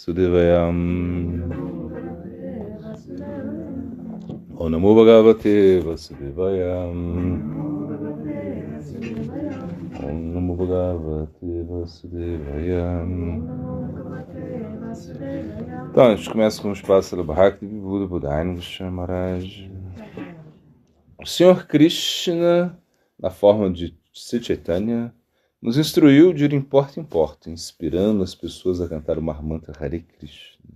Vasudevayam. Om Namo Bhagavate Vasudevayam. Om Namo Bhagavate Vasudevayam. Então, a gente começa com os passos do Bhakti Buda Budain Goswami Maharaj. O Senhor Krishna, na forma de Sri Chaitanya, nos instruiu de ir em porta em porta, inspirando as pessoas a cantar o Mahamantra Hare Krishna.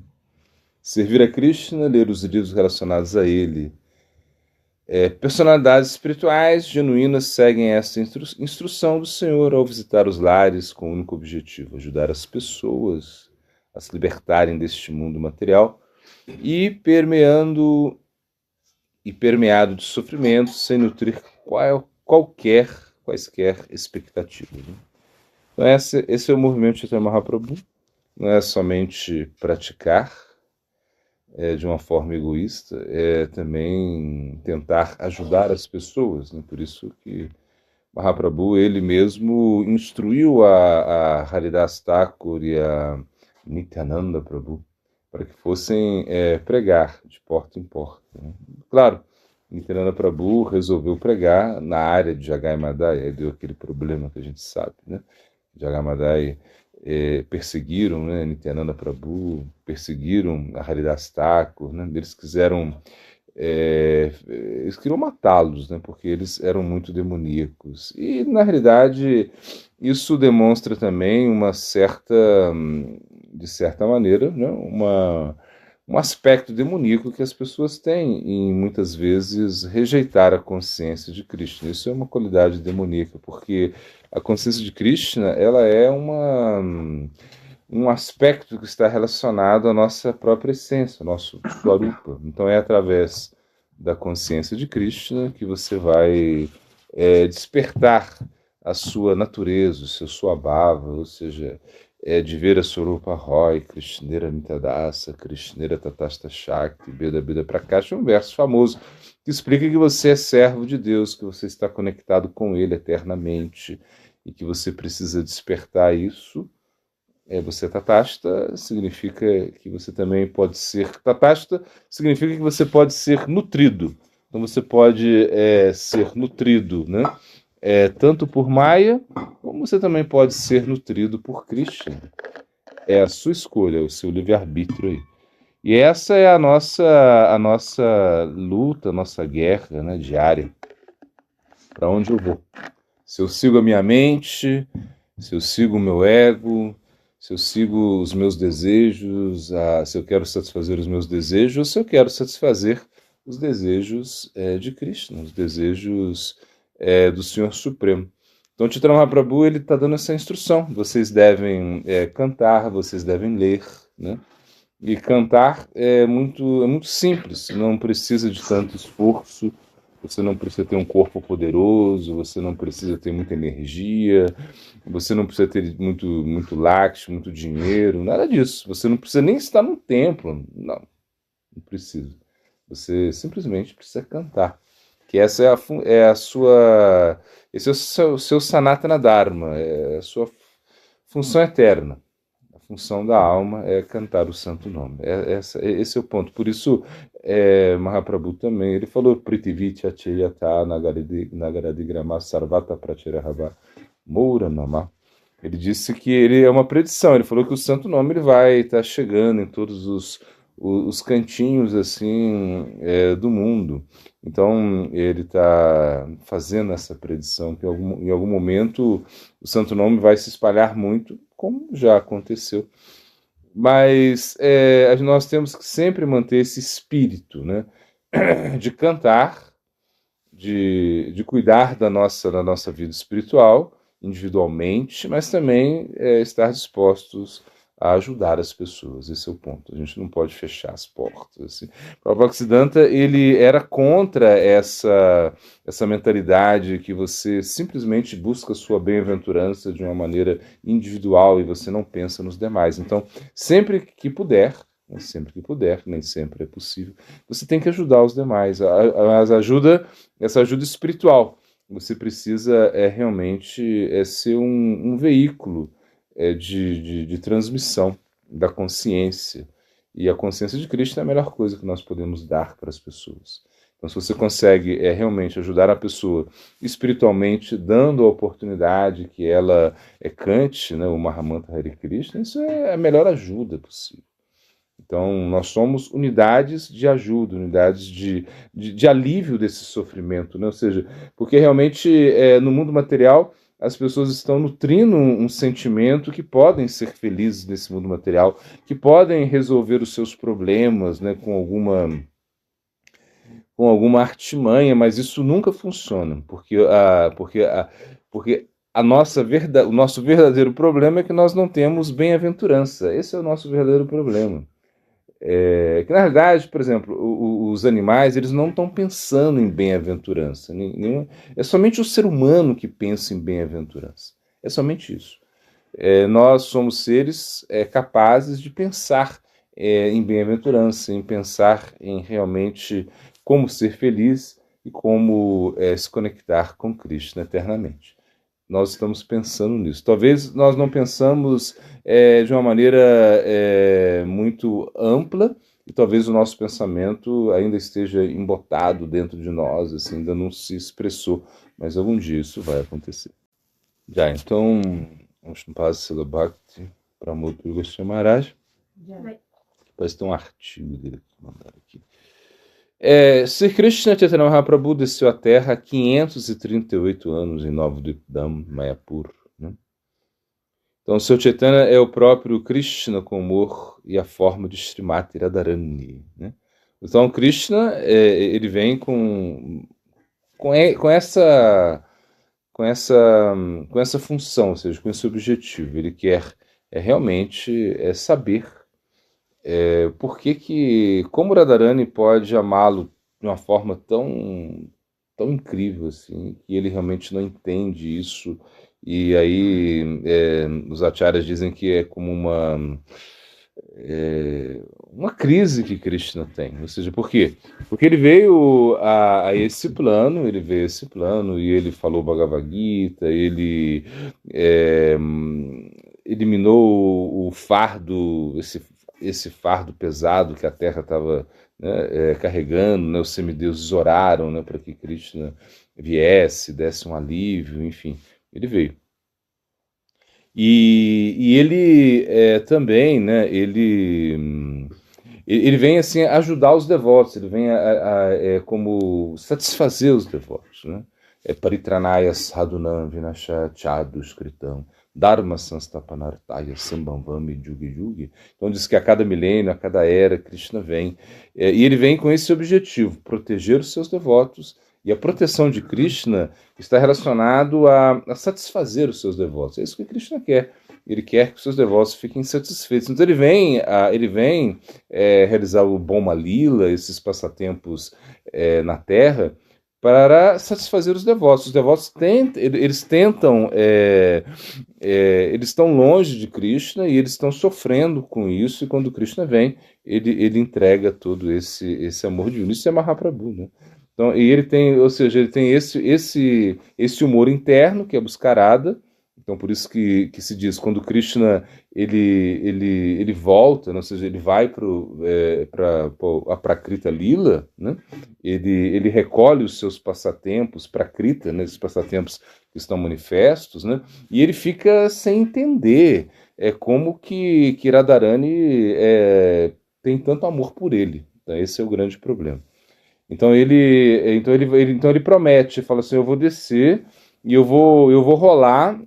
Servir a Krishna, ler os livros relacionados a ele. Personalidades espirituais genuínas seguem essa instrução do Senhor ao visitar os lares com o único objetivo: ajudar as pessoas a se libertarem deste mundo material e permeado de sofrimentos, sem nutrir quaisquer expectativas. Então esse é o movimento de Chaitanya Mahaprabhu. Não é somente praticar de uma forma egoísta, é também tentar ajudar as pessoas, né? Por isso que Mahaprabhu, ele mesmo instruiu a Haridas Thakur e a Nityananda Prabhu para que fossem pregar de porta em porta, né? Claro, Nityananda Prabhu resolveu pregar na área de Jagai Madai, aí deu aquele problema que a gente sabe, né? Jagai Madai perseguiram, né, Nityananda Prabhu, perseguiram a Haridas Thakur, né? Eles queriam matá-los, né, porque eles eram muito demoníacos. E, na realidade, isso demonstra também de certa maneira, né, um aspecto demoníaco que as pessoas têm em, muitas vezes, rejeitar a consciência de Krishna. Isso é uma qualidade demoníaca, porque a consciência de Krishna, ela é um aspecto que está relacionado à nossa própria essência, ao nosso Swarupa. Então é através da consciência de Krishna que você vai despertar a sua natureza, o seu Swabhava, ou seja, de ver a Swarupa Roy, Krishnera Nitadasa, Krishnera Tatasta Shakti, Beda Beda Prakasha, um verso famoso que explica que você é servo de Deus, que você está conectado com Ele eternamente e que você precisa despertar isso. Você é Tatasta, significa que você também pode ser Tatasta, significa que você pode ser nutrido. Então você pode ser nutrido, né? Tanto por Maya, como você também pode ser nutrido por Krishna. É a sua escolha, o seu livre-arbítrio aí. E essa é a nossa luta, a nossa guerra, né, diária. Para onde eu vou? Se eu sigo a minha mente, se eu sigo o meu ego, se eu sigo os meus desejos, se eu quero satisfazer os meus desejos, ou se eu quero satisfazer os desejos de Krishna, os desejos do Senhor Supremo. Então, Chaitanya Mahaprabhu, ele está dando essa instrução. Vocês devem cantar, vocês devem ler, né? E cantar é muito simples, não precisa de tanto esforço, você não precisa ter um corpo poderoso, você não precisa ter muita energia, você não precisa ter muito laxo, muito dinheiro, nada disso. Você não precisa nem estar num templo, não precisa. Você simplesmente precisa cantar. Que essa esse é o seu Sanatana Dharma, é a sua função eterna. A função da alma é cantar o santo nome. Esse é o ponto. Por isso, Mahaprabhu também, ele falou Prithivitya Cheyata Nagaradigrama Sarvata Pratirahava Moura Nama. Ele disse que ele é uma predição. Ele falou que o santo nome ele vai estar chegando em todos os cantinhos assim do mundo. Então ele está fazendo essa predição que em algum momento o santo nome vai se espalhar muito, como já aconteceu. Mas nós temos que sempre manter esse espírito, né, de cantar, de cuidar da nossa vida espiritual individualmente, mas também estar dispostos a ajudar as pessoas. Esse é o ponto. A gente não pode fechar as portas. Assim. O Bhaktisiddhanta, ele era contra essa mentalidade que você simplesmente busca a sua bem-aventurança de uma maneira individual e você não pensa nos demais. Então, sempre que puder, nem sempre é possível, você tem que ajudar os demais. Essa ajuda espiritual. Você precisa realmente ser um veículo de transmissão da consciência. E a consciência de Cristo é a melhor coisa que nós podemos dar para as pessoas. Então, se você consegue realmente ajudar a pessoa espiritualmente, dando a oportunidade que ela cante, né, o Mahamanta Hare Krishna, isso é a melhor ajuda possível. Então, nós somos unidades de ajuda, unidades de alívio desse sofrimento, né? Ou seja, porque realmente no mundo material as pessoas estão nutrindo um sentimento que podem ser felizes nesse mundo material, que podem resolver os seus problemas, né, com alguma artimanha, mas isso nunca funciona, porque o nosso verdadeiro problema é que nós não temos bem-aventurança. Esse é o nosso verdadeiro problema. Que na verdade, por exemplo, os animais, eles não estão pensando em bem-aventurança. É somente o ser humano que pensa em bem-aventurança. É somente isso. Nós somos seres capazes de pensar em bem-aventurança, em pensar em realmente como ser feliz e como se conectar com Krishna eternamente. Nós estamos pensando nisso. Talvez nós não pensamos de uma maneira muito ampla, e talvez o nosso pensamento ainda esteja embotado dentro de nós, assim, ainda não se expressou, mas algum dia isso vai acontecer. Já, então, vamos no Srila Bhakti Pramod Puri Goswami Maharaj. Parece que tem um artigo dele que mandaram aqui. Sri Krishna Chaitanya Mahaprabhu desceu à Terra há 538 anos em Nova Dvipdam, Mayapur. Né? Então, seu Chaitanya é o próprio Krishna com humor e a forma de Srimati Radharani. Né? Então, Krishna ele vem com essa função, ou seja, com esse objetivo. Ele quer realmente saber como Radharani pode amá-lo de uma forma tão incrível assim, que ele realmente não entende isso. E aí os acharyas dizem que é como uma crise que Krishna tem. Ou seja, por quê? Porque ele veio a esse plano, e ele falou Bhagavad Gita, ele eliminou o fardo, esse fardo pesado que a Terra estava carregando, né? Os semideuses oraram, né, para que Krishna viesse, desse um alívio, enfim, ele veio. E ele também, né, ele vem assim ajudar os devotos, ele vem como satisfazer os devotos, né? Paritranaya sadhunam vinasha chaduskritam Dharma Sanstapanartaya Sambhavami Jugi Jugi. Então diz que a cada milênio, a cada era, Krishna vem. E ele vem com esse objetivo, proteger os seus devotos. E a proteção de Krishna está relacionado a satisfazer os seus devotos. É isso que Krishna quer. Ele quer que os seus devotos fiquem satisfeitos. Então ele vem realizar o Boma Lila, esses passatempos na Terra, para satisfazer os devotos. Os devotos eles estão longe de Krishna e eles estão sofrendo com isso, e quando Krishna vem, ele entrega todo esse amor divino. Isso é Mahaprabhu, né? Então, e ele tem esse humor interno, que é buscar Radha. Então, por isso que se diz, quando Krishna ele volta, né? Ou seja, ele vai para Krita Lila, né? Ele recolhe os seus passatempos para Krita, né? Esses passatempos que estão manifestos, né? E ele fica sem entender como que Radharani tem tanto amor por ele. Então, esse é o grande problema. Então ele promete, fala assim, eu vou descer e eu vou rolar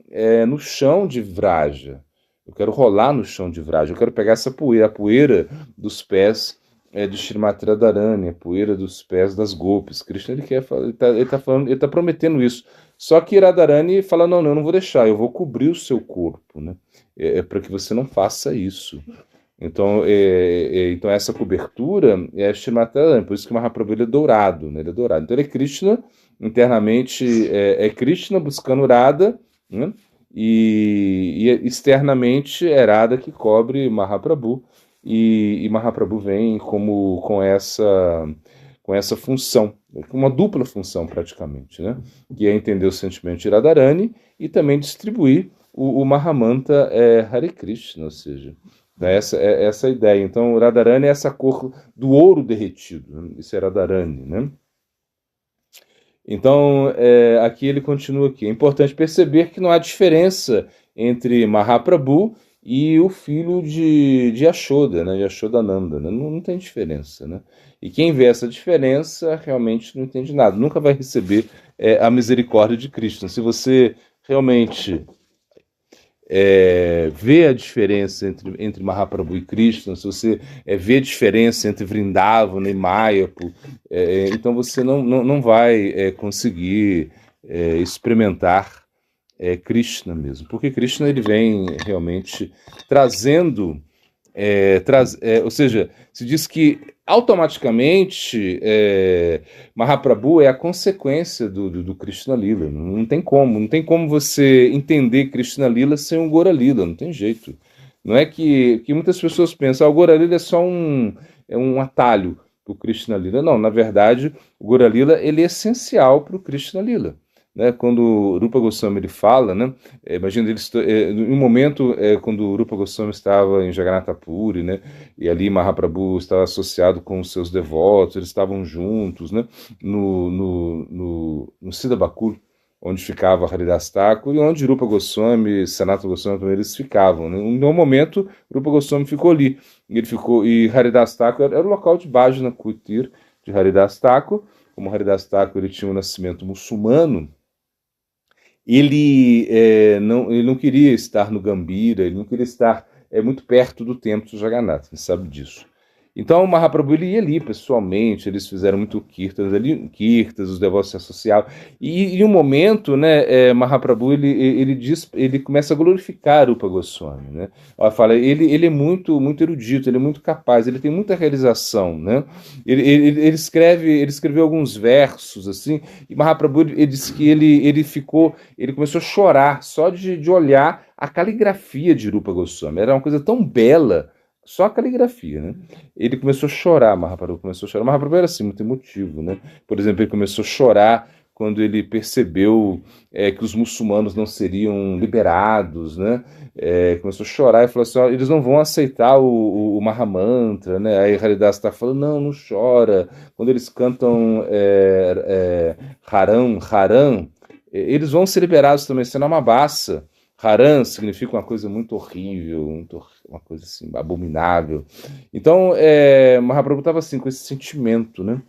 no chão de Vraja. Eu quero rolar no chão de Vraja. Eu quero pegar essa poeira, a poeira dos pés de Srimati Radharani, a poeira dos pés das Gopis. Krishna ele tá prometendo isso. Só que Radharani fala, não, eu não vou deixar, eu vou cobrir o seu corpo, né? Para que você não faça isso. Então essa cobertura é Srimati Radharani, por isso que o Mahaprabhu ele é dourado, né? Ele é dourado. Então ele é Krishna, internamente é Krishna buscando Radha, né? E externamente é Radha que cobre Mahaprabhu, e Mahaprabhu vem com essa função, uma dupla função praticamente, né? Que é entender o sentimento de Radharani e também distribuir o Mahamanta Hare Krishna, ou seja, Né? Essa é a ideia. Então, o Radharani é essa cor do ouro derretido. Né? Isso é Radharani, né? Então, aqui ele continua aqui. É importante perceber que não há diferença entre Mahaprabhu e o filho de Yashoda, né? Yashodananda, né? Não tem diferença, né? E quem vê essa diferença realmente não entende nada. Nunca vai receber a misericórdia de Krishna. Se você realmente vê a diferença entre Mahaprabhu e Krishna, se você vê a diferença entre Vrindavana e Mayapur, então você não vai conseguir experimentar Krishna mesmo, porque Krishna ele vem realmente trazendo, ou seja, se diz que automaticamente Mahaprabhu é a consequência do Krishna Lila. Não tem como você entender Krishna Lila sem o Gora Lila, não tem jeito. Não é que muitas pessoas pensam, o Gora Lila é só um atalho para o Krishna Lila. Não, na verdade, o Gora Lila ele é essencial para o Krishna Lila. Né, quando o Rupa Goswami ele fala, né, imagina em um momento quando o Rupa Goswami estava em Jagannatha Puri, né, e ali Mahaprabhu estava associado com os seus devotos, eles estavam juntos, né, no Siddha Bakul, onde ficava Haridas Thakur e onde Rupa Goswami e Sanatana Goswami também eles ficavam. Né. Em um momento Rupa Goswami ficou ali, e Haridas Thakur era o local de Bhajana Kutir de Haridas Thakur. Como Haridas Thakur ele tinha um nascimento muçulmano, ele não queria estar no Gambira, ele não queria estar muito perto do templo de Jagannatha, você sabe disso. Então o Mahaprabhu ele ia ali pessoalmente, eles fizeram muito kirtas, os devotos se associavam. E em um momento, né, Mahaprabhu ele começa a glorificar Rupa Goswami, né? Ela fala, ele é muito erudito, ele é muito capaz, ele tem muita realização, né? Ele escreveu alguns versos assim, e Mahaprabhu ele disse que ele começou a chorar só de olhar a caligrafia de Rupa Goswami. Era uma coisa tão bela. Só a caligrafia, né? Ele começou a chorar, Mahaprabhu começou a chorar. Mahaprabhu era assim, muito emotivo, né? Por exemplo, ele começou a chorar quando ele percebeu que os muçulmanos não seriam liberados, né? Começou a chorar e falou assim, eles não vão aceitar o Mahamantra, né? Aí Haridas está falando, não chora. Quando eles cantam Haram, eles vão ser liberados também, sendo uma baça. Haran significa uma coisa muito horrível, uma coisa assim, abominável. Então, Mahaprabhu estava assim, com esse sentimento, né?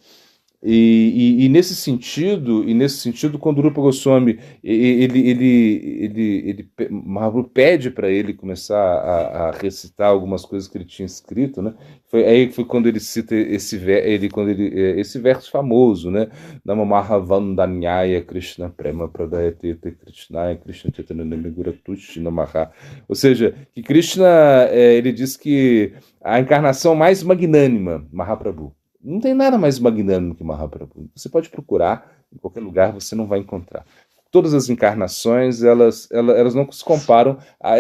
E nesse sentido, quando o Rupa Goswami Mahaprabhu pede para ele começar a recitar algumas coisas que ele tinha escrito, né? Foi quando ele cita esse verso famoso, né? Namamaha Vandanyaya Krishna Prema Pradayate Krishnaya Krishna Chaitanya Namiguratushi Namaha. Ou seja, que Krishna ele diz que a encarnação mais magnânima, Mahaprabhu. Não tem nada mais magnânimo que Mahaprabhu. Você pode procurar, em qualquer lugar você não vai encontrar. Todas as encarnações, elas não se comparam a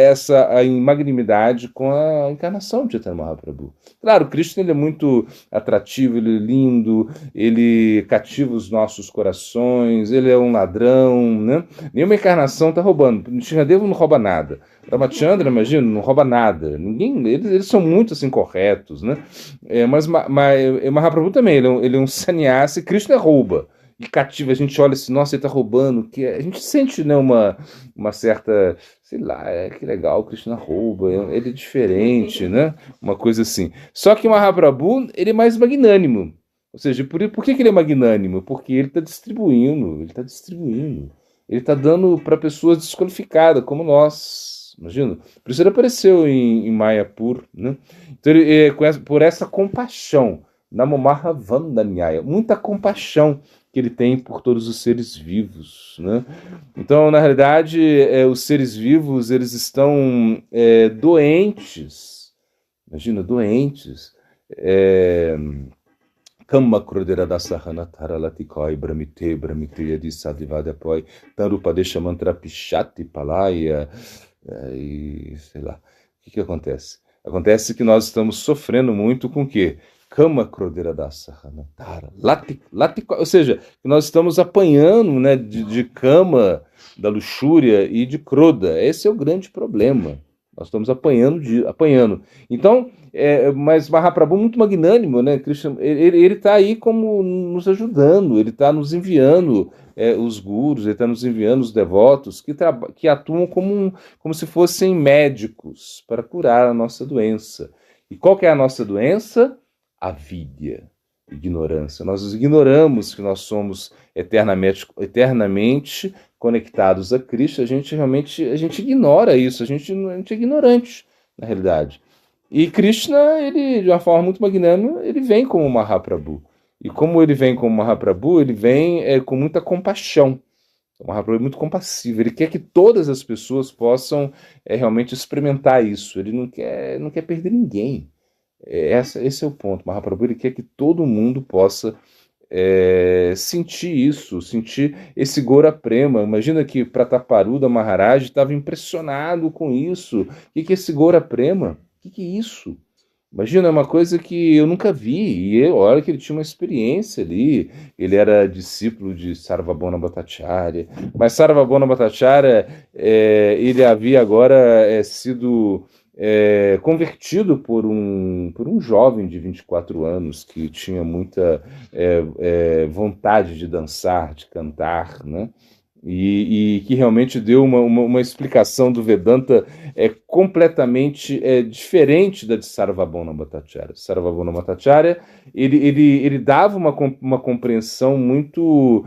magnanimidade com a encarnação de Chaitanya Mahaprabhu. Claro, Krishna ele é muito atrativo, ele é lindo, ele cativa os nossos corações, ele é um ladrão, né? Nenhuma encarnação está roubando. Nrsimhadeva não rouba nada. Ramachandra, imagina, não rouba nada. Eles são muito assim corretos, né? Mas Mahaprabhu também, ele é um sannyasi, Krishna rouba. E cativa, a gente olha assim, nossa, ele está roubando, que a gente sente, né, uma certa, sei lá, que legal, o Krishna rouba, ele é diferente, né? Uma coisa assim. Só que o Mahaprabhu, ele é mais magnânimo. Ou seja, por que ele é magnânimo? Porque ele está distribuindo. Ele está dando para pessoas desqualificadas, como nós. Imagina? Por isso ele apareceu em Mayapur, né? Então, por essa compaixão, Namomaha Vandanyaya, muita compaixão que ele tem por todos os seres vivos, né? Então, na realidade, os seres vivos, eles estão doentes. Imagina, doentes. Kama Krodera da Sahana Taralatikoi Bramite Yadi Sadivadapoi Tarupadesha Mantra Pichati Palaya. E sei lá. O que acontece? Acontece que nós estamos sofrendo muito com o quê? Kama Krodera da Sahana Taralatikoi. Ou seja, que nós estamos apanhando, né, de cama da luxúria e de Kroda. Esse é o grande problema. Nós estamos apanhando. Então, mas Mahaprabhu é muito magnânimo, né? Krishna, ele está aí como nos ajudando, ele está nos enviando os gurus, ele está nos enviando os devotos que atuam como se fossem médicos para curar a nossa doença. E qual que é a nossa doença? Avidya, ignorância. Nós ignoramos que nós somos eternamente conectados a Cristo. A gente ignora isso, a gente é ignorante, na realidade. E Krishna, ele, de uma forma muito magnânima, ele vem como Mahaprabhu. E como ele vem como Mahaprabhu, ele vem com muita compaixão. O Mahaprabhu é muito compassivo, ele quer que todas as pessoas possam realmente experimentar isso. Ele não quer perder ninguém. Esse é o ponto. O Mahaprabhu, ele quer que todo mundo possa sentir isso, sentir esse Gora Prema. Imagina que Prataparuda Maharaj estava impressionado com isso. O que é esse Gora Prema? O que é isso? Imagina, é uma coisa que eu nunca vi. E olha que ele tinha uma experiência ali. Ele era discípulo de Sarvabhauma Bhattacharya. Mas Sarvabhauma Bhattacharya, ele havia agora sido convertido por um jovem de 24 anos que tinha muita vontade de dançar, de cantar, né? E que realmente deu uma explicação do Vedanta completamente diferente da de Sarvabhauma Bhattacharya. Sarvabhauma Bhattacharya, ele dava uma compreensão muito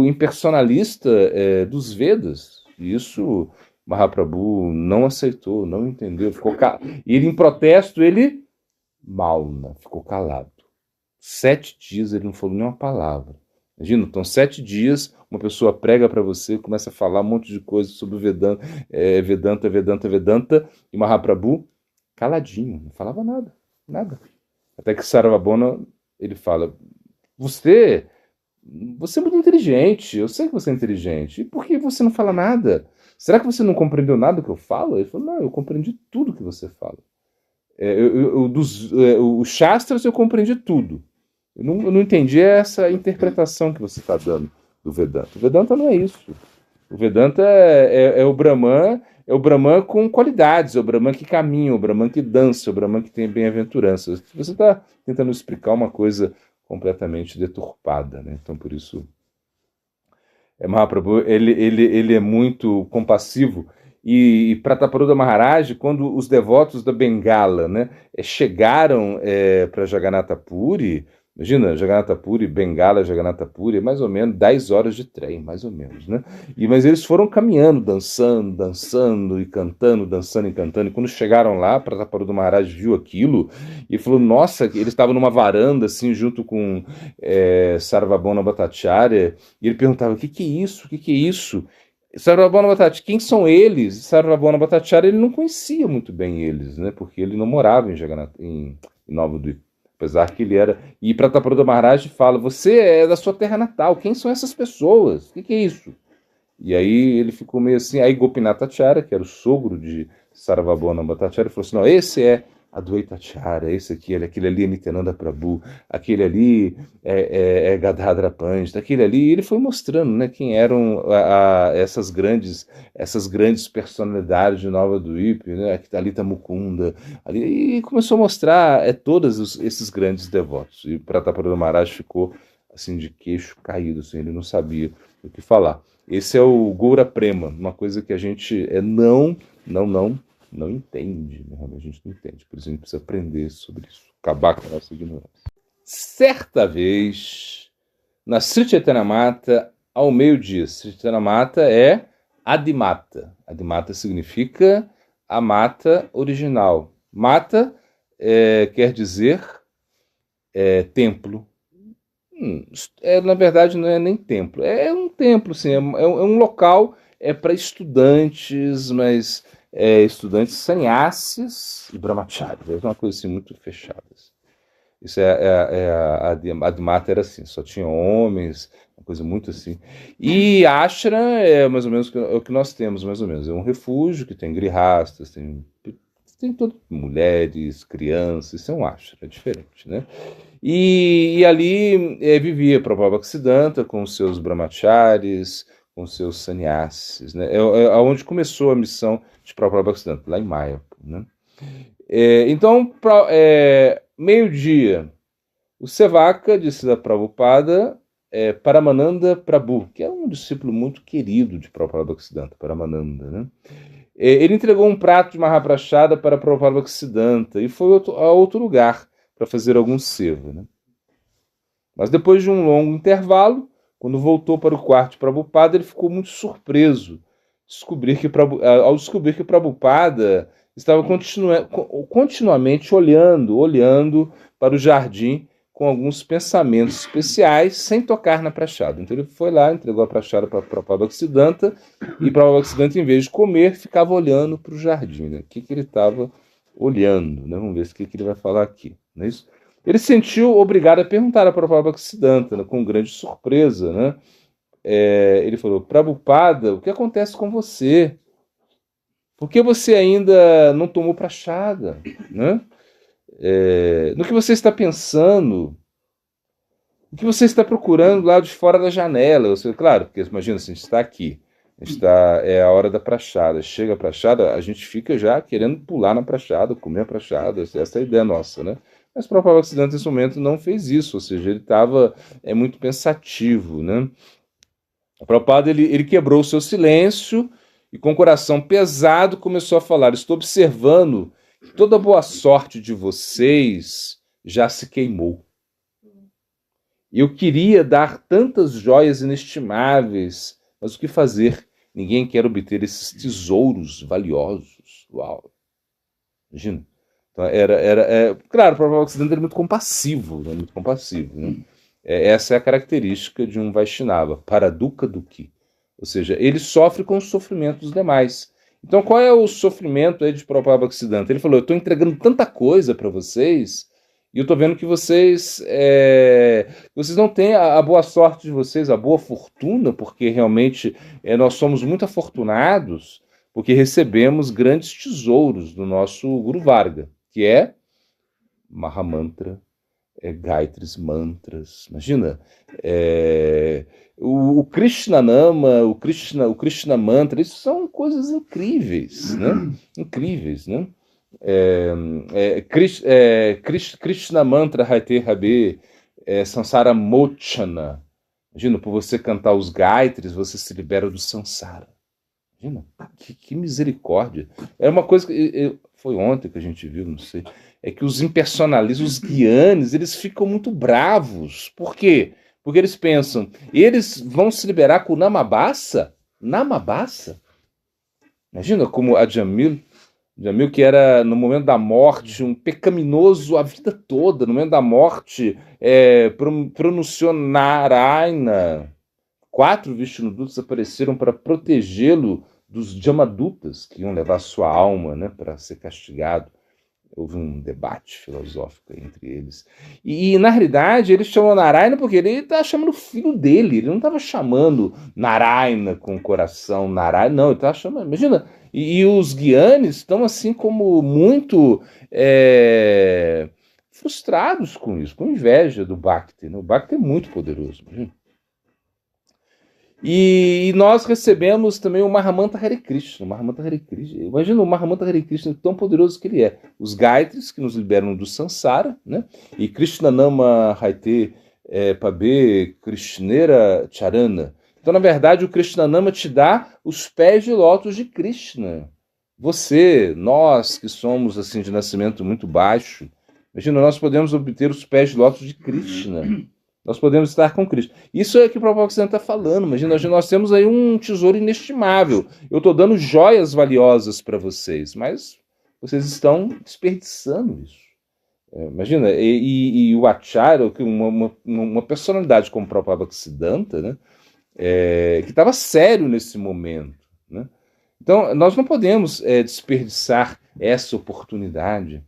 impersonalista dos Vedas. E isso Mahaprabhu não aceitou, não entendeu. E ele, em protesto, ele Mauna, ficou calado. 7 dias ele não falou nenhuma palavra. Imagina, então 7 dias uma pessoa prega para você, começa a falar um monte de coisa sobre o Vedanta, Vedanta, e Mahaprabhu caladinho, não falava nada. Até que Sarvabhauma, ele fala, você é muito inteligente, eu sei que você é inteligente, e por que você não fala nada? Será que você não compreendeu nada do que eu falo? Ele falou, não, eu compreendi tudo que você fala. Os Shastras eu compreendi tudo. Eu não entendi essa interpretação que você está dando do Vedanta. O Vedanta não é isso. O Vedanta é o Brahman com qualidades, é o Brahman que caminha, o Brahman que dança, o Brahman que tem bem-aventurança. Você está tentando explicar uma coisa completamente deturpada, né? Então, por isso, Mahaprabhu, ele é muito compassivo. E Prataparuda Maharaj, quando os devotos da Bengala, né, chegaram para Jagannatha Puri, imagina, Jagannatha Puri, Bengala, Jagannatha Puri, é mais ou menos 10 horas de trem, mais ou menos, né? Mas eles foram caminhando, dançando e cantando, dançando e cantando. E quando chegaram lá, Prataparuda Maharaj viu aquilo e falou, nossa, eles estavam numa varanda, assim, junto com Sarvabhauma Bhattacharya, e ele perguntava, o que é isso? O que é isso? Sarvabhauma Bhattacharya, quem são eles? Sarvabhauma Bhattacharya, ele não conhecia muito bem eles, né? Porque ele não morava em Nova Dwipa. Apesar que ele era... E Prataparuda Maharaj fala, você é da sua terra natal, quem são essas pessoas? O que é isso? E aí ele ficou meio assim, aí Gopinath Acharya, que era o sogro de Sarvabhauma Bhattacharya, falou assim, não, esse é Advaita Acharya, esse aqui, aquele ali é Nityananda Prabhu, aquele ali é Gadadhara Pandita, aquele ali, e ele foi mostrando, né, quem eram essas grandes personalidades de Nova Dwipa, né, Talita Mukunda, ali, e começou a mostrar todos esses grandes devotos, e Prataparuda Maharaj ficou assim de queixo caído, assim, ele não sabia o que falar. Esse é o Goura Prema, uma coisa que a gente não entende, né? A gente não entende, por isso a gente precisa aprender sobre isso, acabar com a nossa ignorância. Certa vez, na Sri Chaitanya Mata, ao meio-dia, Sri Chaitanya Mata é Adimata. Adimata significa a mata original. Mata quer dizer templo. Na verdade, não é nem templo. É um templo, sim. É um local para estudantes, mas estudantes sannyasis e brahmacharis. É uma coisa assim muito fechada. Isso a Adimata era assim, só tinha homens, uma coisa muito assim. E ashram é mais ou menos o que nós temos, mais ou menos. É um refúgio que tem grihastas, tem mulheres, crianças, isso é um ashram, é diferente, né? E ali vivia Prabhupada Bhaktisiddhanta com os seus brahmacharis, com seus sannyasis, né? É onde começou a missão de Prabhupada Bhaktisiddhanta, lá em Mayapur, né? Então, meio-dia, o Sevaka disse da Prabhupada, Paramananda Prabhu, que é um discípulo muito querido de Prabhupada Bhaktisiddhanta, Paramananda, né? Ele entregou um prato de Mahaprasada para Prabhupada Bhaktisiddhanta e foi a outro lugar para fazer algum seva, né? Mas depois de um longo intervalo, quando voltou para o quarto de Prabhupada, ele ficou muito surpreso ao descobrir que Prabhupada estava continuamente olhando para o jardim com alguns pensamentos especiais, sem tocar na prachada. Então ele foi lá, entregou a prachada para Prabhupada Bhaktisiddhanta, e Prabhupada Bhaktisiddhanta, em vez de comer, ficava olhando para o jardim, né? O que ele estava olhando, né? Vamos ver o que ele vai falar aqui, não é isso? Ele se sentiu obrigado a perguntar a Prabhupada Bhaktisiddhanta, né, com grande surpresa, né? Ele falou: Prabhupada, o que acontece com você? Por que você ainda não tomou prachada, né? No que você está pensando? O que você está procurando lá de fora da janela? Claro, porque imagina, se a gente está aqui, é a hora da prachada, chega a prachada, a gente fica já querendo pular na prachada, comer a prachada, essa é a ideia nossa, né? Mas o Prabhupada Bhaktisiddhanta nesse momento não fez isso, ou seja, ele estava muito pensativo, né? O Prabhupada ele quebrou o seu silêncio e com o coração pesado começou a falar: estou observando que toda a boa sorte de vocês já se queimou. Eu queria dar tantas joias inestimáveis, mas o que fazer? Ninguém quer obter esses tesouros valiosos. Uau! Imagina. Então, claro, o Prabhupada Bhaktisiddhanta era muito compassivo, né? Muito compassivo, né? Essa é a característica de um Vaishnava, Paradukkha Dukhi. Ou seja, ele sofre com o sofrimento dos demais. Então, qual é o sofrimento aí de Prabhupada Bhaktisiddhanta? Ele falou: eu estou entregando tanta coisa para vocês, e eu estou vendo que vocês não têm a boa sorte de vocês, a boa fortuna, porque realmente nós somos muito afortunados, porque recebemos grandes tesouros do nosso Guru Varga, que é Mahamantra, Gayatris Mantras. Imagina, o Krishna Nama, o Krishna Mantra, isso são coisas incríveis, né? Incríveis, né? Krishna Mantra Haite Rabe, Sansara Mochana. Imagina, por você cantar os Gayatris, você se libera do Sansara. Imagina, que misericórdia. É uma coisa que foi ontem que a gente viu, não sei. É que os impersonalistas, os guianes, eles ficam muito bravos. Por quê? Porque eles pensam, eles vão se liberar com o Namabasa? Namabasa? Imagina como a Jamil, que era no momento da morte um pecaminoso a vida toda, no momento da morte pronunciou Narayana. 4 Vishnudutas apareceram para protegê-lo dos Jamadutas, que iam levar sua alma, né, para ser castigado. Houve um debate filosófico entre eles. E na realidade, ele chamou Narayana porque ele estava chamando o filho dele. Ele não estava chamando Narayana com o coração, Narayana, não. Ele estava chamando. Imagina. E os guianes estão assim como muito frustrados com isso, com inveja do Bhakti, né? O Bhakti é muito poderoso. Imagina. E nós recebemos também o Mahamantra Hare Krishna. Imagina o Mahamantra Hare Krishna, tão poderoso que ele é. Os Gayatris, que nos liberam do Sansara, né? E Krishna Nama Haite Pabe Krishnera Charana. Então, na verdade, o Krishna Nama te dá os pés de lótus de Krishna. Você, nós que somos assim de nascimento muito baixo, imagina, nós podemos obter os pés de lótus de Krishna. Nós podemos estar com Cristo. Isso é o que o Prabhupada está falando. Imagina, nós temos aí um tesouro inestimável. Eu estou dando joias valiosas para vocês, mas vocês estão desperdiçando isso. Imagina, e o Acharya, uma personalidade como o Prabhupada Bhaktisiddhanta, né, que estava sério nesse momento. Né? Então, nós não podemos desperdiçar essa oportunidade.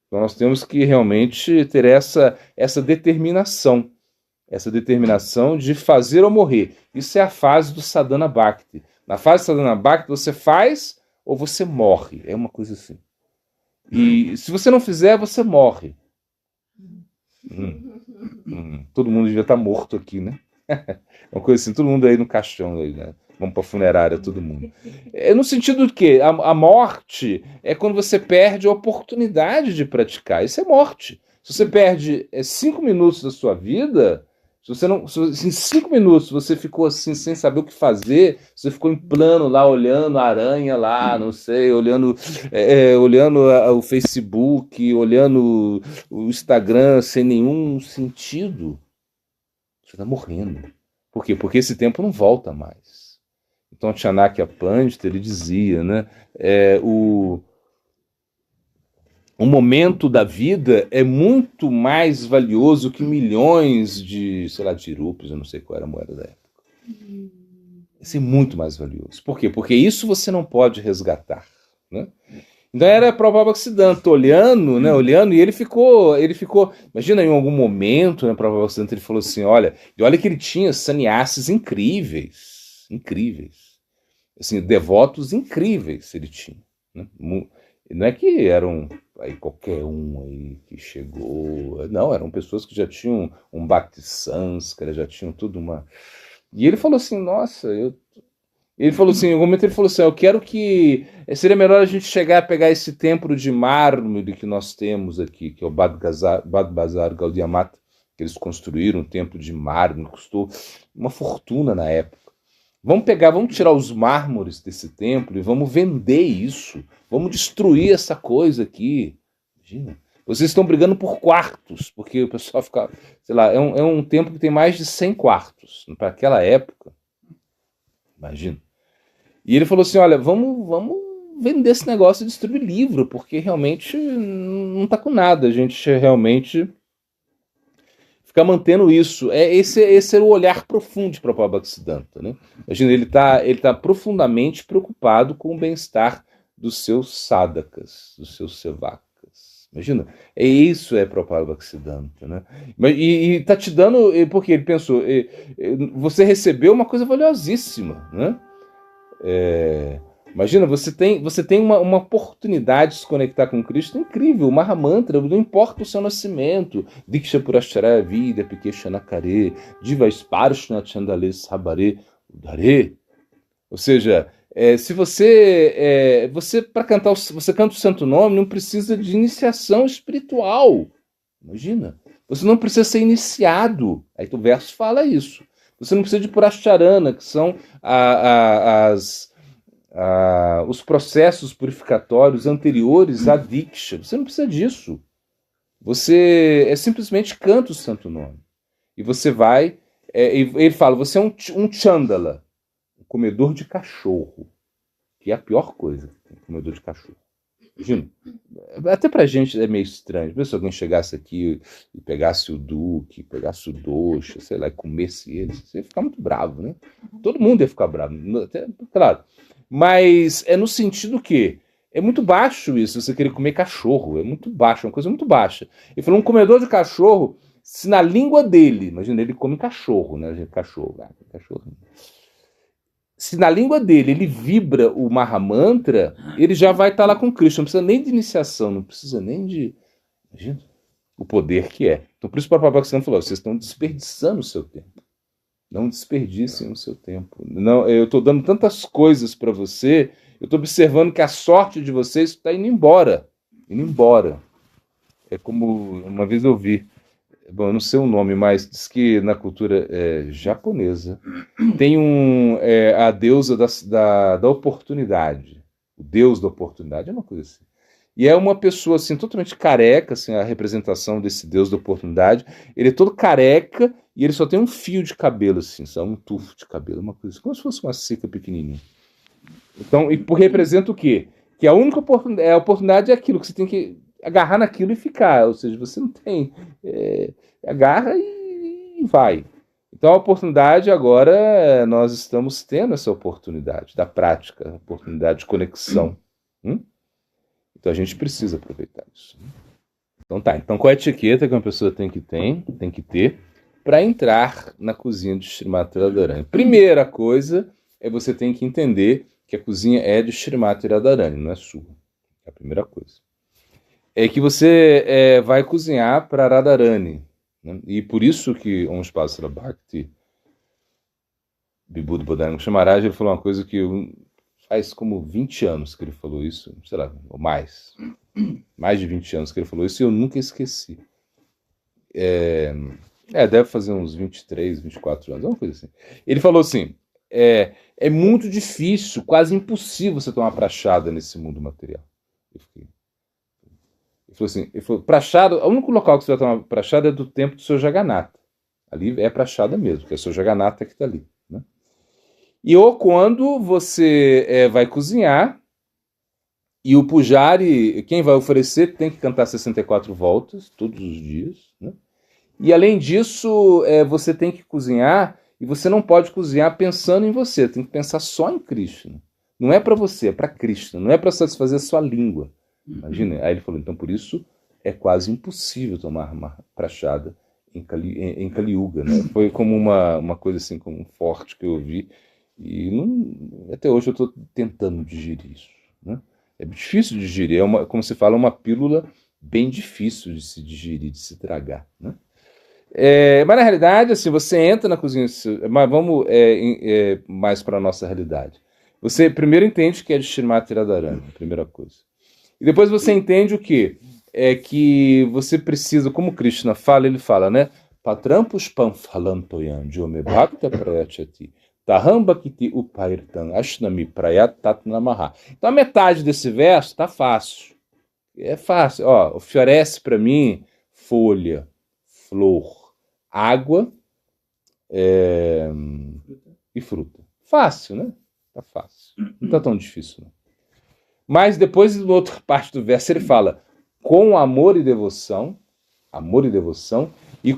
Então, nós temos que realmente ter essa determinação. Essa determinação de fazer ou morrer. Isso é a fase do Sadhana Bhakti. Na fase do Sadhana Bhakti, você faz ou você morre. É uma coisa assim. E se você não fizer, você morre. Todo mundo devia estar morto aqui, né? Uma coisa assim, todo mundo aí no caixão. Aí, né? Vamos para a funerária todo mundo. É no sentido de que a morte é quando você perde a oportunidade de praticar. Isso é morte. Se você perde 5 minutos da sua vida, se você não, se em 5 minutos você ficou assim sem saber o que fazer, você ficou em plano lá olhando a aranha lá, não sei, olhando o Facebook, olhando o Instagram sem nenhum sentido, você está morrendo. Por quê? Porque esse tempo não volta mais. Então, Chanakya Pandita, ele dizia, né, o momento da vida é muito mais valioso que milhões de, sei lá, de rupias, eu não sei qual era a moeda da época. Esse é muito mais valioso. Por quê? Porque isso você não pode resgatar, né? Então era Prabhupada Bhaktisiddhanta olhando, né, olhando, e ele ficou, imagina em algum momento, né, Prabhupada Bhaktisiddhanta, ele falou assim, olha que ele tinha sannyasis incríveis, assim, devotos incríveis ele tinha, né? Não é que eram aí qualquer um aí que chegou, não, eram pessoas que já tinham um Bhakti Sanskara, já tinham tudo uma... E ele falou assim, nossa, ele falou assim, em algum momento ele falou assim, eu quero que... Seria melhor a gente chegar a pegar esse templo de mármore que nós temos aqui, que é o Bad Bazar Gaudiya Mata, que eles construíram um templo de mármore, custou uma fortuna na época. Vamos tirar os mármores desse templo e vamos vender isso. Vamos destruir essa coisa aqui. Imagina. Vocês estão brigando por quartos, porque o pessoal fica... Sei lá, é um templo que tem mais de 100 quartos. Para aquela época. Imagina. E ele falou assim, olha, vamos vender esse negócio e distribuir livro, porque realmente não está com nada. A gente realmente... ficar mantendo isso. Esse é o olhar profundo de Prabhupada Bhaktisiddhanta, né? Imagina, ele tá profundamente preocupado com o bem-estar dos seus sadhakas, dos seus sevakas. Imagina, isso é Prabhupada Bhaktisiddhanta, né? E tá te dando, porque ele pensou, você recebeu uma coisa valiosíssima, né? Imagina, você tem uma oportunidade de se conectar com Cristo incrível, o Mahamantra, não importa o seu nascimento, Diksha Purashara Vida, Pikeshanakare, Diva Sparshna Chandale Sabare Udare. Ou seja, se você para cantar, você canta o Santo Nome, não precisa de iniciação espiritual. Imagina, você não precisa ser iniciado. Aí o verso fala isso. Você não precisa de Purasharana, que são os processos purificatórios anteriores à Diksha. Você não precisa disso. Você simplesmente canta o Santo Nome. E você vai... ele fala, você é um Chandala, um comedor de cachorro. Que é a pior coisa, um comedor de cachorro. Imagina, até pra gente é meio estranho. Se alguém chegasse aqui e pegasse o Duque, pegasse o Dosha, sei lá, e comesse ele, você ia ficar muito bravo, né? Todo mundo ia ficar bravo, até, claro. Mas é no sentido que é muito baixo isso, você querer comer cachorro. É muito baixo, é uma coisa muito baixa. Ele falou, um comedor de cachorro, se na língua dele, imagina, ele come cachorro, né? Cachorro. Se na língua dele ele vibra o Mahamantra, ele já vai estar lá com Krishna. Não precisa nem de iniciação, não precisa nem de... Imagina o poder que é. Então por isso o Prabhupada Bhaktisiddhanta falou, vocês estão desperdiçando o seu tempo. Não desperdicem o seu tempo. Não, eu estou dando tantas coisas para você, eu estou observando que a sorte de vocês está indo embora. Indo embora. É como uma vez eu vi, bom, eu não sei o nome, mas diz que na cultura japonesa tem a deusa da oportunidade. O deus da oportunidade, é uma coisa assim. E é uma pessoa assim, totalmente careca, assim, a representação desse deus da oportunidade. Ele é todo careca e ele só tem um fio de cabelo, assim, só um tufo de cabelo, uma coisa assim, como se fosse uma seca pequenininha. Então, e representa o quê? Que a única oportunidade é aquilo, que você tem que agarrar naquilo e ficar. Ou seja, você não tem... agarra e vai. Então a oportunidade agora, nós estamos tendo essa oportunidade da prática, a oportunidade de conexão. Então a gente precisa aproveitar isso. Então tá, então qual é a etiqueta que uma pessoa tem que ter para entrar na cozinha de Srimati Radharani? Primeira coisa é você tem que entender que a cozinha é de Srimati Radharani, não é sua. É a primeira coisa. É que você vai cozinhar para Radharani. Né? E por isso que Om Spasra Bhakti Vibhuti Bodhidharma Maharaj, ele falou uma coisa que faz como 20 anos que ele falou isso, sei lá, ou mais de 20 anos que ele falou isso, e eu nunca esqueci. Deve fazer uns 23, 24 anos, uma coisa assim. Ele falou assim, é muito difícil, quase impossível você tomar prachada nesse mundo material. Ele falou, prachada, o único local que você vai tomar prachada é do templo do seu Jagannatha. Ali é prachada mesmo, porque é o seu Jagannatha que está ali. Né? E ou quando você vai cozinhar, e o pujari, quem vai oferecer, tem que cantar 64 voltas todos os dias. Né? E além disso, você tem que cozinhar, e você não pode cozinhar pensando em você, tem que pensar só em Krishna. Não é para você, é para Krishna, não é para satisfazer a sua língua. Imagina. Aí ele falou, então por isso é quase impossível tomar uma prachada em Kali Yuga. Né? Foi como uma coisa assim, como forte que eu ouvi, e até hoje eu estou tentando digerir isso. Né? É difícil de digerir, como se fala, uma pílula bem difícil de se digerir, de se tragar. Né? Mas na realidade, assim, você entra na cozinha, mas vamos mais para a nossa realidade. Você primeiro entende que é de Srimati Radharani, a primeira coisa. E depois você entende o quê? É que você precisa, como Krishna fala, ele fala, né? Patram pushpam phalantoyam jome bhakta prayachati taham bhakti upairtam ashnami prayat tatnamaha. Então a metade desse verso está fácil. É fácil. Ó, oferece para mim folha, flor, água e fruta. Fácil, né? Tá fácil. Não tá tão difícil, não. Mas depois, na outra parte do verso, ele fala com amor e devoção, e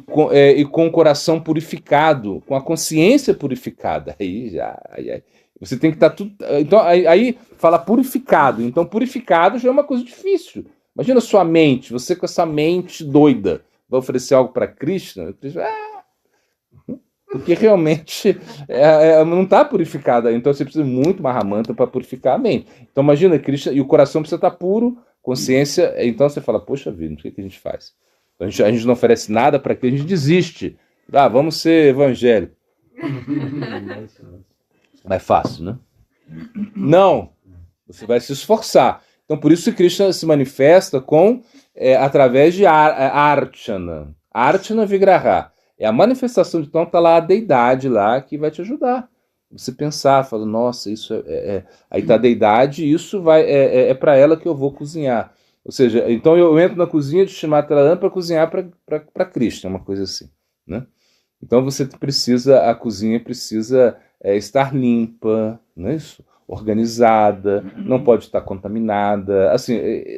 com o coração purificado, com a consciência purificada. Aí você tem que estar tudo. Então, aí fala purificado. Então, purificado já é uma coisa difícil. Imagina a sua mente, você com essa mente doida, vai oferecer algo para Krishna? Porque realmente não está purificada. Então você precisa muito Mahamanta para purificar a mente. Então imagina, Krishna, e o coração precisa estar puro, consciência. Então você fala, poxa vida, o que a gente faz? A gente não oferece nada para que a gente desiste. Vamos ser evangélico. Mais fácil, né? Não. Você vai se esforçar. Então por isso que Krishna se manifesta através de Archana. Archana Vigraha. É a manifestação, então está lá a deidade lá que vai te ajudar. Você pensar, fala, nossa, isso aí está a deidade, e isso é para ela que eu vou cozinhar. Ou seja, então eu entro na cozinha de Srimati Radharani para cozinhar para Krishna, uma coisa assim. Né? Então a cozinha precisa estar limpa, não é isso? Organizada, não pode estar contaminada. Assim,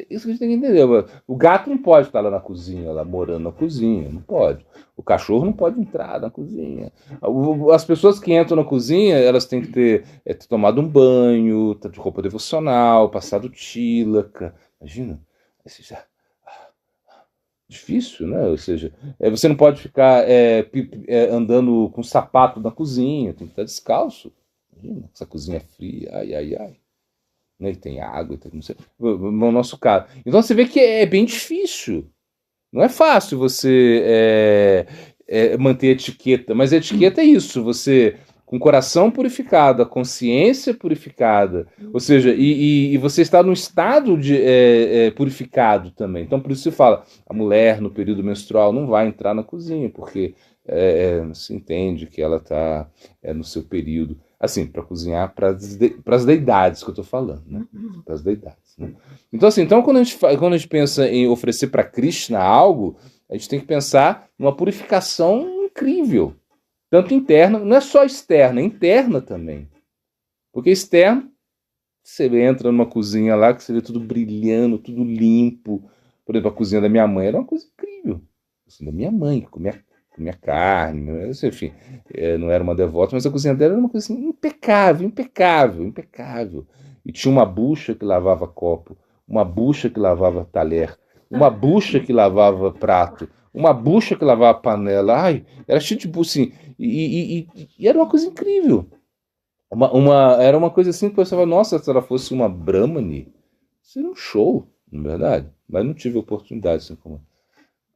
isso que a gente tem que entender. O gato não pode estar lá na cozinha, lá morando na cozinha, não pode. O cachorro não pode entrar na cozinha. As pessoas que entram na cozinha, elas têm que ter tomado um banho, de roupa devocional, passado tílaca. Imagina. Difícil, né? Ou seja, você não pode ficar andando com sapato na cozinha, tem que estar descalço. Imagina, essa cozinha é fria, ai. Né? E tem água, não sei. No nosso caso. Então você vê que é bem difícil. Não é fácil você manter a etiqueta, mas a etiqueta é isso, você com o coração purificado, a consciência purificada, ou seja, e você está num estado purificado também. Então por isso se fala, a mulher no período menstrual não vai entrar na cozinha, porque se entende que ela está no seu período, assim, para cozinhar para as deidades que eu estou falando, né? Para as deidades. Né? Então, assim, quando a gente pensa em oferecer para Krishna algo, a gente tem que pensar numa purificação incrível. Tanto interna, não é só externa, é interna também. Porque externo, você entra numa cozinha lá, que você vê tudo brilhando, tudo limpo. Por exemplo, a cozinha da minha mãe era uma coisa incrível. Assim, da minha mãe, que comia carne, enfim, não era uma devota, mas a cozinha dela era uma coisa assim, impecável. E tinha uma bucha que lavava copo, uma bucha que lavava talher, uma bucha que lavava prato, uma bucha que lavava panela. Ai, era cheio de bucha, assim, e era uma coisa incrível. Era uma coisa assim que você fala, nossa, se ela fosse uma Brahmani, seria um show, na verdade. Mas não tive oportunidade, assim como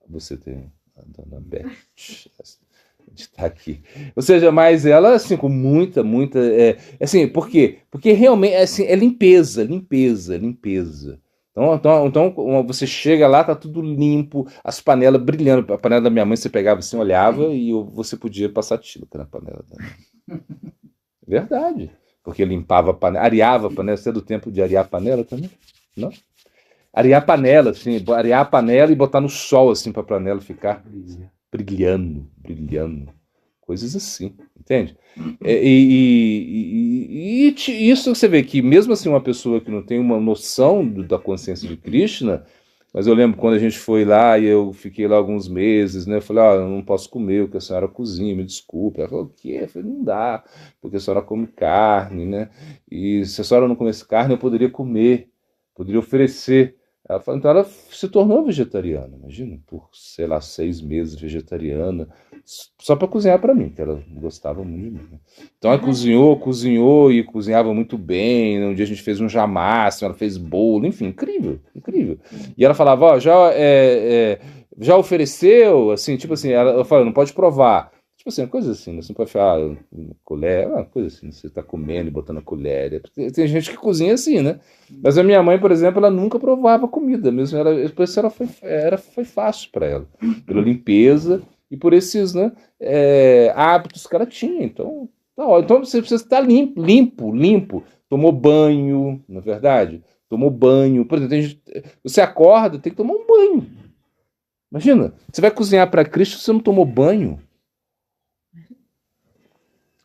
você tem. A dona Beth, de estar aqui. Ou seja, mas ela, assim, com muita. Assim, por quê? Porque realmente, assim, é limpeza. Então, você chega lá, tá tudo limpo, as panelas brilhando. A panela da minha mãe, você pegava assim, olhava e você podia passar tinta na panela dela. Verdade. Porque limpava a panela, areava a panela. Você é do tempo de arear a panela também? Não? Arear a panela, assim, arear a panela e botar no sol, assim, pra panela ficar brilhando. Coisas assim, entende? Isso você vê que, mesmo assim, uma pessoa que não tem uma noção da consciência de Krishna, mas eu lembro quando a gente foi lá e eu fiquei lá alguns meses, né? Eu falei, eu não posso comer o que a senhora cozinha, me desculpe. Ela falou, o quê? Eu falei, não dá, porque a senhora come carne, né? E se a senhora não comesse carne, eu poderia comer, poderia oferecer. Ela falou, então ela se tornou vegetariana, imagina, por, sei lá, 6 meses vegetariana, só para cozinhar para mim, que ela gostava muito de mim. Né? Então ela cozinhou e cozinhava muito bem. Um dia a gente fez um jamaço, ela fez bolo, enfim, incrível. E ela falava, já ofereceu, assim, tipo assim, ela falou, não pode provar. Tipo assim, coisa assim, né? Você não pode falar colher, uma coisa assim, você tá comendo e botando a colher. Tem gente que cozinha assim, né? Mas a minha mãe, por exemplo, ela nunca provava comida mesmo. Por isso foi fácil para ela. Pela limpeza e por esses, né, hábitos que ela tinha. Então, tá ótimo. Então você precisa estar limpo. Tomou banho, na verdade. Tomou banho. Por exemplo, você acorda, tem que tomar um banho. Imagina, você vai cozinhar para Cristo, você não tomou banho.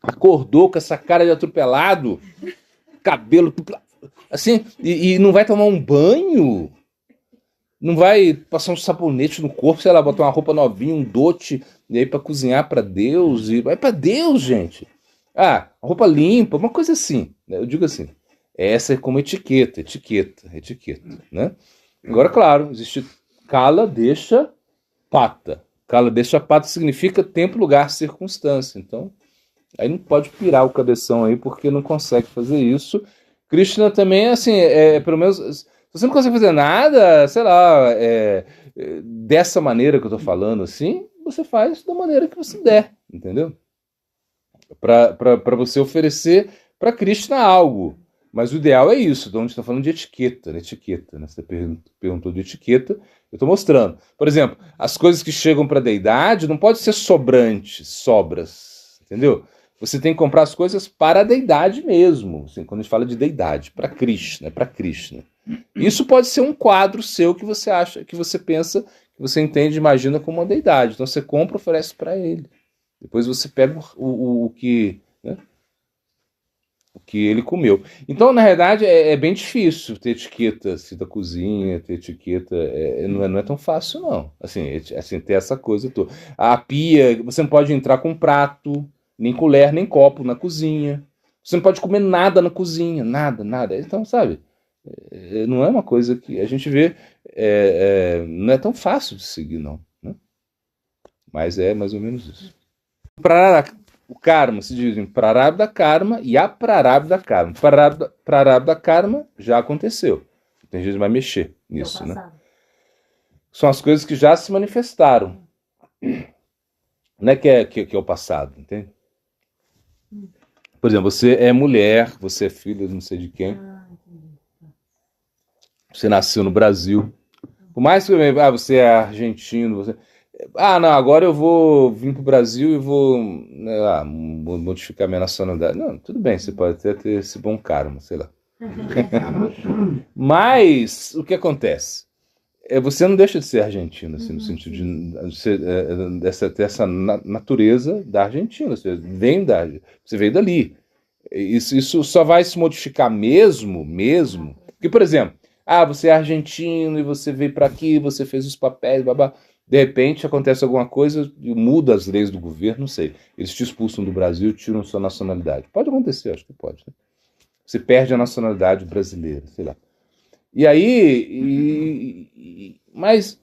Acordou com essa cara de atropelado, cabelo assim, e não vai tomar um banho, não vai passar um sabonete no corpo, sei lá, botar uma roupa novinha, um dote, e aí para cozinhar para Deus, e vai para Deus, gente. Roupa limpa, uma coisa assim, né? Eu digo assim, essa é como etiqueta, né? Agora, claro, existe cala, deixa, pata. Cala, deixa, pata significa tempo, lugar, circunstância. Então, aí não pode pirar o cabeção aí, porque não consegue fazer isso. Krishna também, assim, pelo menos, se você não consegue fazer nada, sei lá, dessa maneira que eu tô falando, assim, você faz da maneira que você der, entendeu? Para você oferecer para Krishna algo. Mas o ideal é isso, então a gente está falando de etiqueta, né? Você perguntou de etiqueta, eu estou mostrando. Por exemplo, as coisas que chegam para a deidade não pode ser sobrantes, sobras, entendeu? Você tem que comprar as coisas para a deidade mesmo. Assim, quando a gente fala de deidade, para Krishna. Isso pode ser um quadro seu que você acha, que você pensa, que você entende, imagina como uma deidade. Então você compra e oferece para ele. Depois você pega o que, né, o que ele comeu. Então, na verdade, é bem difícil ter etiqueta assim, da cozinha, ter etiqueta. Não é tão fácil, não. Assim, ter essa coisa toda. A pia, você não pode entrar com prato, nem colher, nem copo na cozinha. Você não pode comer nada na cozinha, nada. Então, sabe, não é uma coisa que a gente vê, não é tão fácil de seguir, não. Né? Mas é mais ou menos isso. O karma se divide em prarabdha karma e aprarabdha karma. Prarabdha karma já aconteceu. Tem gente que vai mexer nisso, né? São as coisas que já se manifestaram. Não é que é o passado, entende? Por exemplo, você é mulher, você é filha de não sei de quem. Você nasceu no Brasil. Por mais que você é argentino, não, agora eu vou vir pro Brasil e vou modificar minha nacionalidade. Não, tudo bem, você pode até ter esse bom karma, sei lá. Mas o que acontece? Você não deixa de ser argentino, assim, no sentido de ter essa natureza da Argentina. Você veio dali. Isso só vai se modificar mesmo. Porque, por exemplo, você é argentino e você veio para aqui, você fez os papéis, babá. De repente acontece alguma coisa e muda as leis do governo, não sei. Eles te expulsam do Brasil e tiram sua nacionalidade. Pode acontecer, acho que pode. Né? Você perde a nacionalidade brasileira, sei lá. E aí, mas,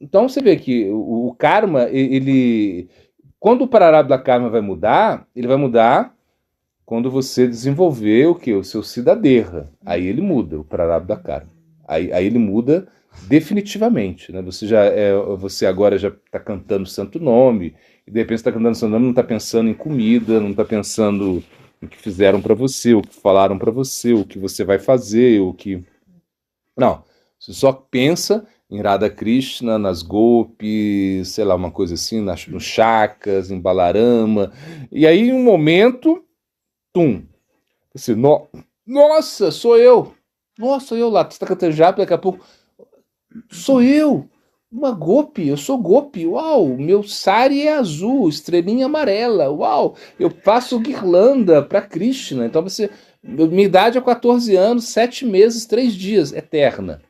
então você vê que o karma, quando o prarabdha karma vai mudar, ele vai mudar quando você desenvolver o seu siddhadeha. Aí ele muda, o prarabdha karma. Aí ele muda definitivamente, né? Você agora já está cantando o Santo Nome, e de repente está cantando o Santo Nome, não está pensando em comida, não está pensando no que fizeram para você, o que falaram para você, o que você vai fazer, o que... Não, você só pensa em Radha Krishna, nas golpes, sei lá, uma coisa assim, no Chakas, em Balarama, e aí em um momento, tum, você, nossa, sou eu! Nossa, eu lá, você está cantando japa, daqui a pouco, sou eu! Uma Gopi, eu sou Gopi, uau, meu sari é azul, estrelinha amarela, uau, eu faço guirlanda para Krishna, então você, minha idade é 14 anos, 7 meses, 3 dias, eterna.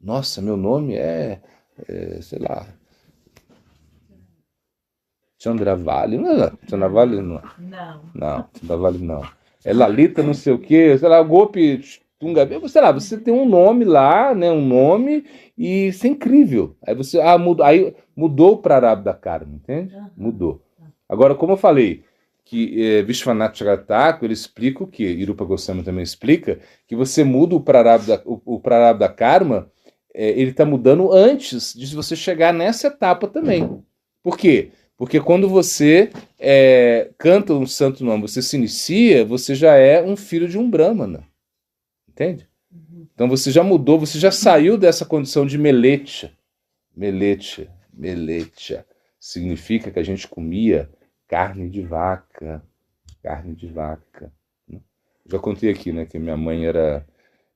Nossa, meu nome sei lá, Chandravali, não, Chandravali não, não, Chandravali não, é Lalita não sei o que, sei lá, Gopi, Tunga, sei lá, você tem um nome lá, né, um nome, e isso é incrível. Aí você, mudou o Prarabdha Karma, entende? Mudou. Agora, como eu falei, que Vishwanath Chakravarti, ele explica o quê? Irupa Goswami também explica, que você muda o Prarabdha Karma, ele está mudando antes de você chegar nessa etapa também. Por quê? Porque quando você canta um santo nome, você se inicia, você já é um filho de um Brahmana. Entende? Então você já mudou, você já saiu dessa condição de meletia. Meletia, meletia. Significa que a gente comia carne de vaca. Carne de vaca. Já contei aqui, né, que minha mãe era...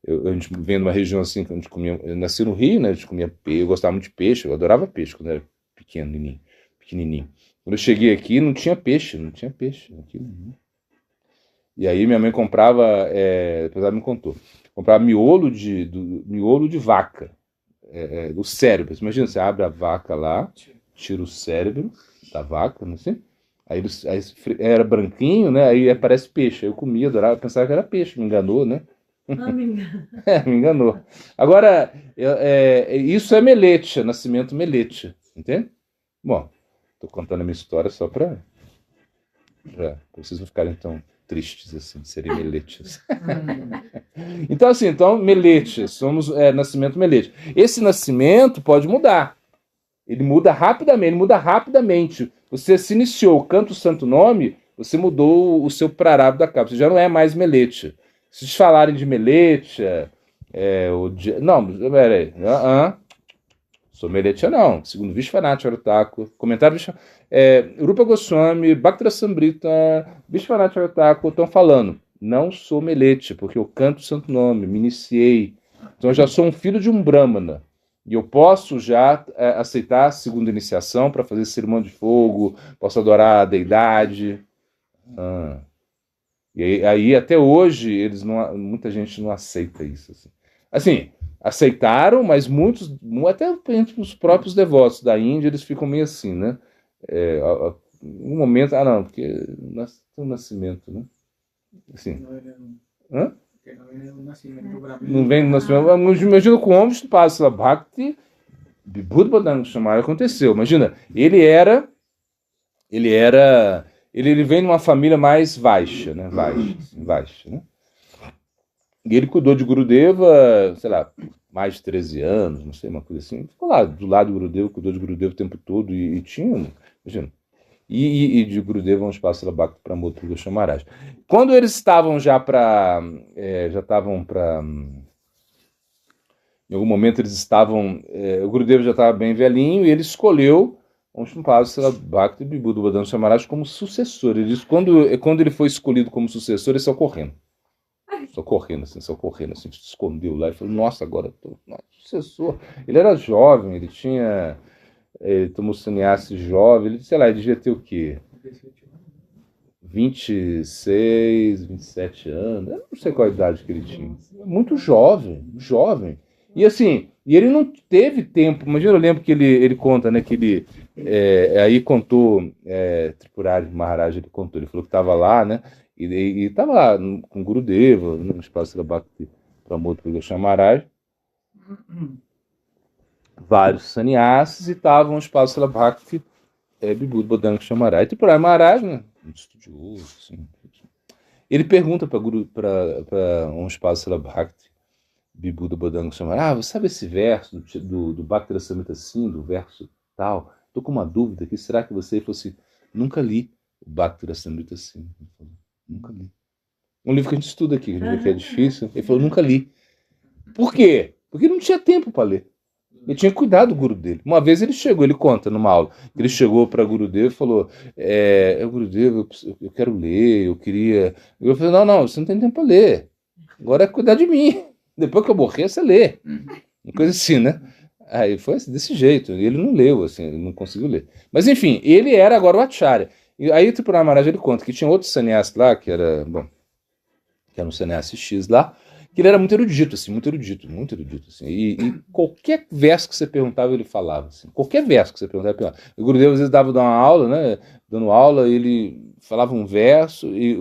a gente vem de uma região assim, que a gente comia... Eu nasci no Rio, né, a gente comia peixe, eu gostava muito de peixe, eu adorava peixe quando era pequenininho. Quando eu cheguei aqui, não tinha peixe. Aqui, não. E aí minha mãe comprava, depois ela me contou, comprava miolo de vaca, do cérebro. Você imagina, você abre a vaca lá, tira o cérebro da vaca, não sei. Aí era branquinho, né? Aí aparece peixe. Aí eu comia, adorava, pensava que era peixe, me enganou, né? Me engano. Me enganou. Agora, isso é meletia, nascimento meletia, entende? Bom, tô contando a minha história só para vocês não ficarem tão tristes assim, de serem meletes. Então, assim, meletes, somos nascimento melete. Esse nascimento pode mudar. Ele muda rapidamente. Você se iniciou, canta o santo nome, você mudou o seu prarabdha capa. Você já não é mais melete. Se vocês falarem de melete, não, peraí. Sou meletia não. Segundo Vishwanath Chakravarti, comentário Rupa Goswami, Bhaktara Sambrita, Vishwanath Chakravarti estão falando. Não sou melete, porque eu canto o santo nome, me iniciei. Então eu já sou um filho de um Brahmana. E eu posso já aceitar a segunda iniciação para fazer cerimônia de fogo, posso adorar a deidade. E aí até hoje muita gente não aceita isso. Assim, aceitaram, mas muitos, até entre os próprios devotos da Índia, eles ficam meio assim, né? Um momento, não, porque tem um nascimento, né? Assim. Hã? Não vem do nascimento. Imagina com o Vishnu Pasala Bhakti, Vibhuti Chamara aconteceu. Imagina, ele vem de uma família mais Vaishya, né? Vaishya, né? E ele cuidou de Gurudeva, sei lá, mais de 13 anos, não sei, uma coisa assim. Ficou lá do lado do Gurudeva, cuidou de Gurudeva o tempo todo e tinha, imagina. E de Gurudeva um espaço da Bhakti para Motra Goswami Maharaj. Quando eles estavam em algum momento eles estavam, o Gurudeva já estava bem velhinho e ele escolheu um Shumpasala Bhakti Vibhuti Bhadan Maharaj como sucessor. Ele disse quando ele foi escolhido como sucessor, ele saiu correndo. Só correndo, se escondeu lá e falou, nossa, agora eu tô sucessor. Ele era jovem, ele tomou sannyasi jovem, ele, sei lá, ele devia ter o quê? 26, 27 anos, eu não sei qual a idade que ele tinha. Muito jovem. E assim, ele não teve tempo, imagina, eu lembro que ele conta, né, que ele, aí contou, Tripurari Maharaj, ele falou que estava lá, né, e estava lá com Gurudeva, no espaço da Bhakti Pramod Goswami Maharaj, vários sannyasis, e estavam no espaço da Bhakti Vibhuti Bhadan Goswami Maharaj. E Tripurari Maharaj, né, muito estudioso, assim, ele pergunta para um espaço da Bhakti Bibuda Bodhanga Chamaraj, você sabe esse verso do Bhakti Samhita Sindhu, do verso tal? Estou com uma dúvida aqui, será que você fosse... Nunca li o Bhakti Samhita Sindhu. Nunca li. Um livro que a gente estuda aqui, que a gente vê que é difícil. Ele falou, nunca li. Por quê? Porque não tinha tempo para ler. Ele tinha cuidado do guru dele. Uma vez ele chegou, ele conta numa aula, que ele chegou para Gurudev e falou, Gurudev, eu quero ler, eu queria... Eu falei, não, você não tem tempo para ler. Agora é cuidar de mim. Depois que eu morrer, você lê. Uma coisa assim, né? Aí foi desse jeito. Ele não leu, assim, ele não conseguiu ler. Mas enfim, ele era agora o Acharya. E aí o Tripurara Maharaj ele conta que tinha outro sannyasi lá, que era um sannyasi X lá, que ele era muito erudito, assim, muito erudito. Assim. E qualquer verso que você perguntava, ele falava. Assim. Qualquer verso que você perguntava, ele falava. O Gurudev às vezes dava uma aula, né? Dando aula, ele falava um verso e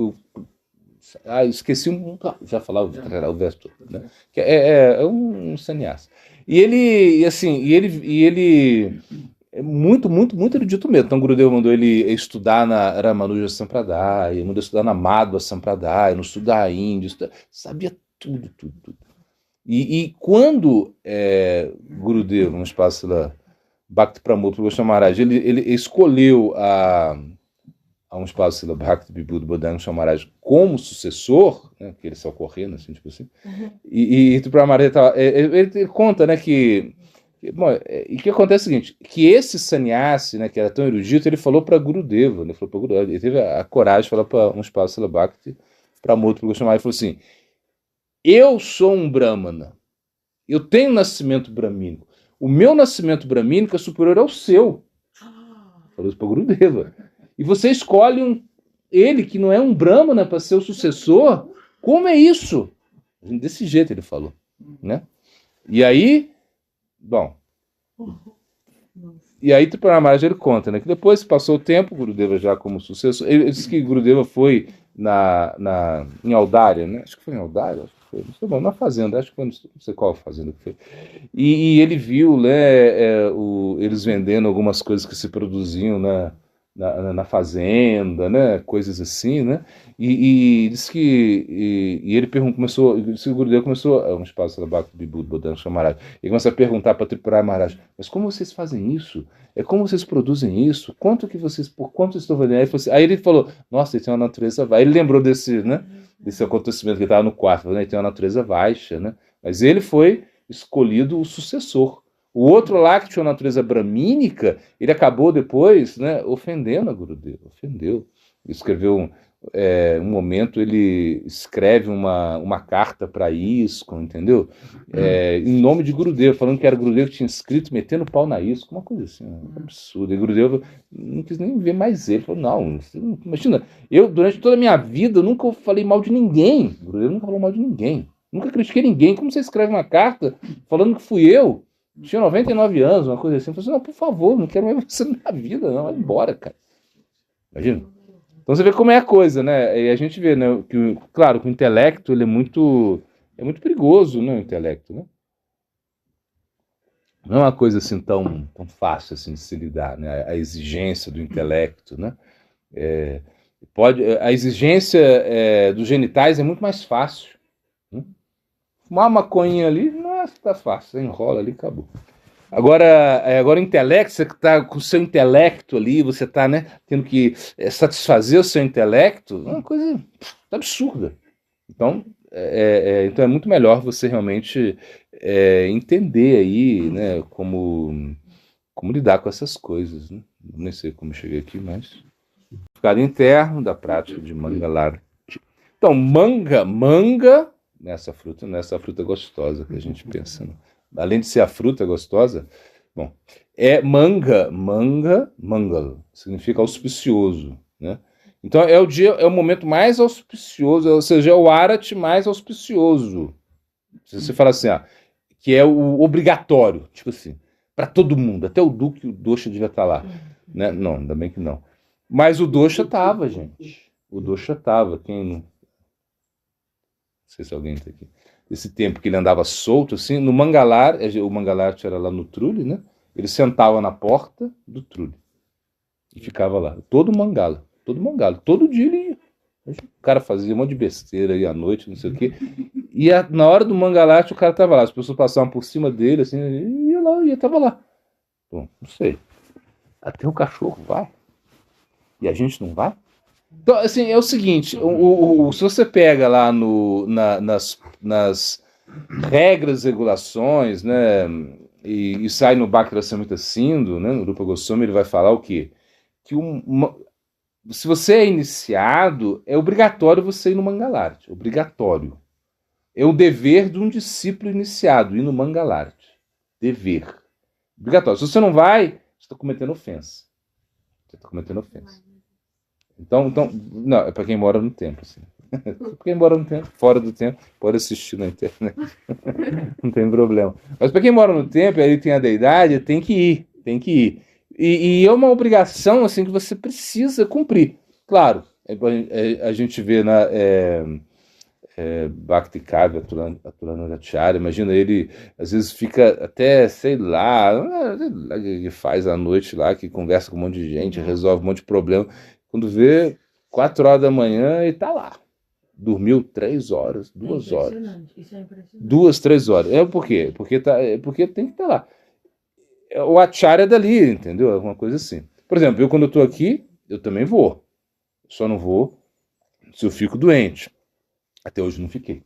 esqueci já falava o verso todo, né? Que é um sannyasi. E ele é muito erudito mesmo. Então o Gurudev mandou ele estudar na Ramanuja Sampradaya, mandou estudar na Madhva Sampradaya, no Sudha Índio, sabia tudo. E quando Gurudev, no espaço lá, Bhakti Pramod Goswami Maharaj, ele escolheu a um espaço da Bhakti Bibuda Bodhanga Chamaraj como sucessor, né, que ele saiu correndo, assim, tipo assim, e Tripurara Maharaj ele conta, né, que o que acontece é o seguinte, que esse sannyasi, né, que era tão erudito, ele falou para Gurudeva, ele teve a coragem de falar para um espaço da Bhakti Pramod Goswami Maharaj, ele falou assim, eu sou um brahmana, eu tenho nascimento bramínico, o meu nascimento bramínico é superior ao seu. Falou isso para Gurudeva. E você escolhe ele que não é um brahmana para ser o sucessor? Como é isso? Desse jeito ele falou, né? E aí, Tripurara Maharaj ele conta, né, que depois passou o tempo, Gurudeva já como sucessor, ele disse que Gurudeva foi em Audária, né? Acho que foi em Audária, não sei, na fazenda, acho que foi, não sei qual fazenda que foi. E ele viu, né, eles vendendo algumas coisas que se produziam na fazenda, né, coisas assim, né, e disse que ele começou, disse que o Gurudev começou, um espaço da Bhakti Bibuda Bodhanga Chamaraj, ele começou a perguntar para Tripurara Maharaj, mas como vocês fazem isso? Como vocês produzem isso? Por quanto estão vendendo? Aí ele falou, nossa, ele tem uma natureza vai. Ele lembrou desse acontecimento que ele estava no quarto, né, ele tem uma natureza baixa, né, mas ele foi escolhido o sucessor. O outro lá, que tinha uma natureza bramínica, ele acabou depois, né, ofendendo a Gurudeva, ofendeu. Escreveu, um momento, ele escreve uma carta para ISKCON, entendeu? Em nome de Gurudeva, falando que era Gurudeva que tinha escrito, metendo pau na ISKCON, uma coisa assim, um absurdo. E Gurudeva não quis nem ver mais ele, falou, não, imagina, eu durante toda a minha vida, eu nunca falei mal de ninguém, Gurudeva nunca falou mal de ninguém, nunca critiquei ninguém, como você escreve uma carta falando que fui eu? Tinha 99 anos, uma coisa assim. Eu falei assim, não, por favor, não quero mais você na vida, não. Vai embora, cara. Imagina. Então você vê como é a coisa, né? E a gente vê, né, que, claro, que o intelecto ele é muito perigoso, né, o intelecto, né? Não é uma coisa assim tão fácil assim, de se lidar, né? A exigência do intelecto, né? A exigência dos genitais é muito mais fácil. Né? Fumar uma maconha ali, nossa, tá fácil, você enrola ali, acabou. Agora o intelecto, você está com o seu intelecto ali, você está, né, tendo que satisfazer o seu intelecto, é uma coisa absurda. Então é muito melhor você realmente entender aí, né, como lidar com essas coisas. Né? Nem sei como cheguei aqui, mas... Ficado interno da prática de Mangalarti. Então, manga... Nessa fruta gostosa que a gente pensa. Né? Além de ser a fruta gostosa, bom, mangal, significa auspicioso, né? Então é o momento mais auspicioso, ou seja, é o arati mais auspicioso. Se você fala assim, que é o obrigatório, tipo assim, para todo mundo, até o Duque, o dosha devia estar lá, né? Não, ainda bem que não. Mas o dosha estava, gente. O dosha estava, quem não... Não sei se alguém está aqui. Esse tempo que ele andava solto, assim, no Mangalar, o Mangalar era lá no Trulli, né? Ele sentava na porta do Trulli e ficava lá. Todo Mangala, todo dia ele ia. O cara fazia um monte de besteira aí à noite, não sei o quê. E na hora do Mangalate o cara tava lá. As pessoas passavam por cima dele, assim, e ia lá, e ele tava lá. Bom, não sei. Até o cachorro vai. E a gente não vai? Então, assim, é o seguinte, se você pega lá nas regras, regulações, né, e sai no Bhakti Samhita Sindhu, né, no Rupa Goswami, ele vai falar o quê? Que se você é iniciado, é obrigatório você ir no Mangalarti, obrigatório. É o dever de um discípulo iniciado, ir no Mangalarti. Dever. Obrigatório. Se você não vai, você está cometendo ofensa. Você está cometendo ofensa. Então, não, é para quem mora no templo, assim. Para quem mora no templo, fora do templo, pode assistir na internet. Não tem problema. Mas para quem mora no templo, aí tem a deidade, tem que ir, tem que ir. E é uma obrigação, assim, que você precisa cumprir. Claro, a gente vê na Bhakti Kavi, Atulanacharya, imagina ele, às vezes fica até, sei lá, ele faz à noite lá, que conversa com um monte de gente, resolve um monte de problema. Quando vê, 4 horas da manhã, ele tá lá. Dormiu 3 horas, 2 horas. Isso é impressionante. 2, 3 horas. Por quê? Porque tem que estar lá. O acharya é dali, entendeu? Alguma coisa assim. Por exemplo, quando eu tô aqui, eu também vou. Só não vou se eu fico doente. Até hoje não fiquei.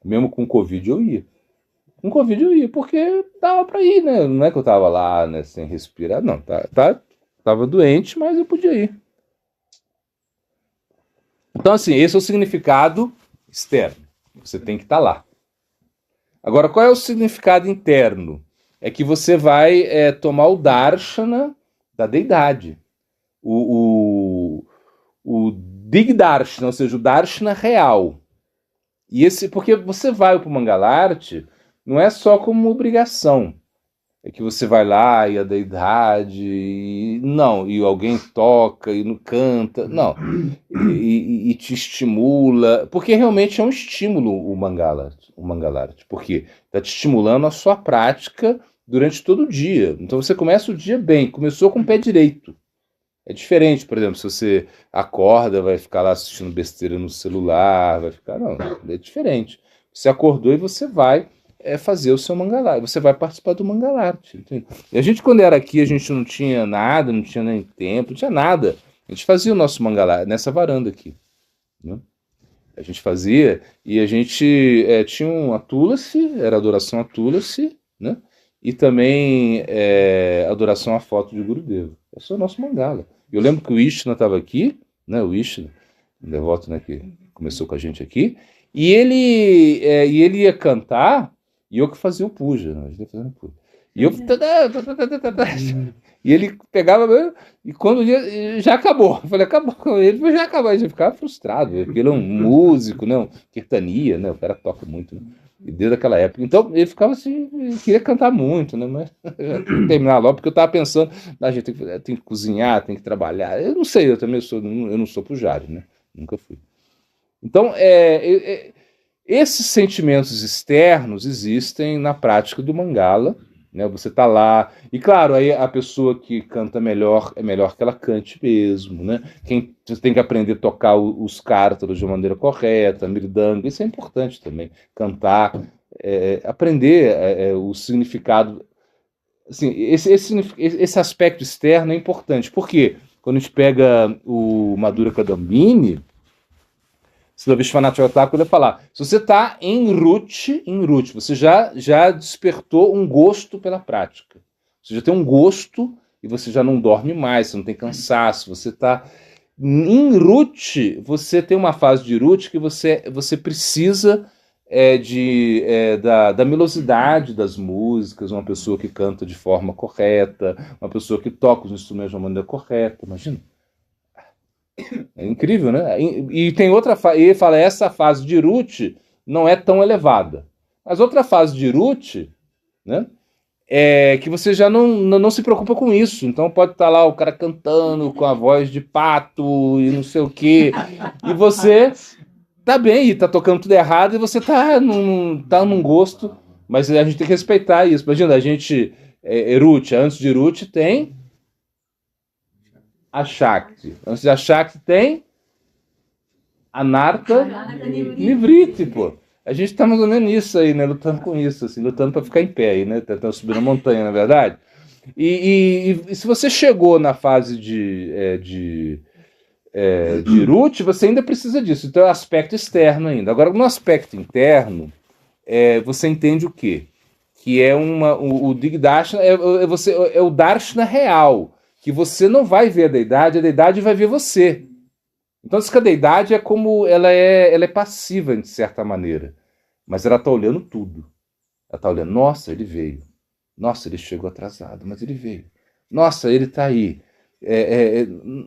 Mesmo com Covid eu ia. Com Covid eu ia, porque dava pra ir, né? Não é que eu tava lá, né, sem respirar. Não, tava doente, mas eu podia ir. Então, assim, esse é o significado externo. Você tem que estar lá. Agora, qual é o significado interno? É que você vai tomar o darshana da deidade. O Digdarshana, ou seja, o darshana real. E porque você vai para o Mangalarti, não é só como obrigação. É que você vai lá e a deidade, e alguém toca e não canta, não. E te estimula, porque realmente é um estímulo o Mangalarti. Porque está te estimulando a sua prática durante todo o dia. Então você começa o dia bem, começou com o pé direito. É diferente, por exemplo, se você acorda, vai ficar lá assistindo besteira no celular, vai ficar. Não, é diferente. Você acordou e você vai fazer o seu Mangalarti. Você vai participar do Mangalarti. Entende? E a gente, quando era aqui, a gente não tinha nada, não tinha nem tempo, não tinha nada. A gente fazia o nosso Mangalarti nessa varanda aqui. Né? A gente fazia e a gente tinha um Tulasi, era adoração a Tulasi, né? E também adoração à foto de Gurudeva. Esse é o nosso Mangala. Eu lembro que o Ishna estava aqui, né? O Ishna, um devoto, né, que começou com a gente aqui, e ele ia cantar e eu que fazia o puja, né? A gente ia fazendo puja. E eu e ele pegava e quando já acabou, eu falei, acabou com ele, mas já acabou, ele ficava frustrado, porque ele é um músico, né, um kirtania, né, o cara toca muito, né, e desde aquela época, então ele ficava assim, ele queria cantar muito, né, mas terminar logo, porque eu tava pensando, a gente tem que cozinhar, tem que trabalhar, eu não sei, eu não sou pujário, né, nunca fui. Então, esses sentimentos externos existem na prática do Mangala, né? Você está lá, e claro, aí a pessoa que canta melhor, é melhor que ela cante mesmo, né? Você tem que aprender a tocar os cártaros de uma maneira correta, mirdanga, isso é importante também, cantar, aprender o significado, assim, esse aspecto externo é importante, porque quando a gente pega o Madhura Kadambini, Srila Vishwanath Thakur vai falar, se você está em Ruchi, você já despertou um gosto pela prática. Você já tem um gosto e você já não dorme mais, você não tem cansaço, você está... Em Ruchi, você tem uma fase de Ruchi que você precisa da melosidade das músicas, uma pessoa que canta de forma correta, uma pessoa que toca os instrumentos de uma maneira correta, imagina. É incrível, né? E tem outra fase, ele fala, essa fase de Ruchi não é tão elevada. Mas outra fase de Ruchi, né, é que você já não se preocupa com isso. Então pode estar lá o cara cantando com a voz de pato e não sei o quê. E você tá bem, e tá tocando tudo errado, e você tá num gosto, mas a gente tem que respeitar isso. Imagina, a gente, Ruchi, antes de Ruchi tem a Shakti. Antes da Shakti tem Anarta Nivriti, pô. A gente tá mais ou menos nisso aí, né? Lutando com isso, assim, lutando para ficar em pé aí, né? Tentando subir na montanha, na verdade. E se você chegou na fase de Ruth, você ainda precisa disso. Então é o aspecto externo ainda. Agora, no aspecto interno, você entende o quê? Que é o Digdarshana é o Darshana real, que você não vai ver a deidade vai ver você. Então, diz que a deidade é como ela é passiva, de certa maneira, mas ela está olhando tudo. Ela está olhando, nossa, ele veio. Nossa, ele chegou atrasado, mas ele veio. Nossa, ele está aí.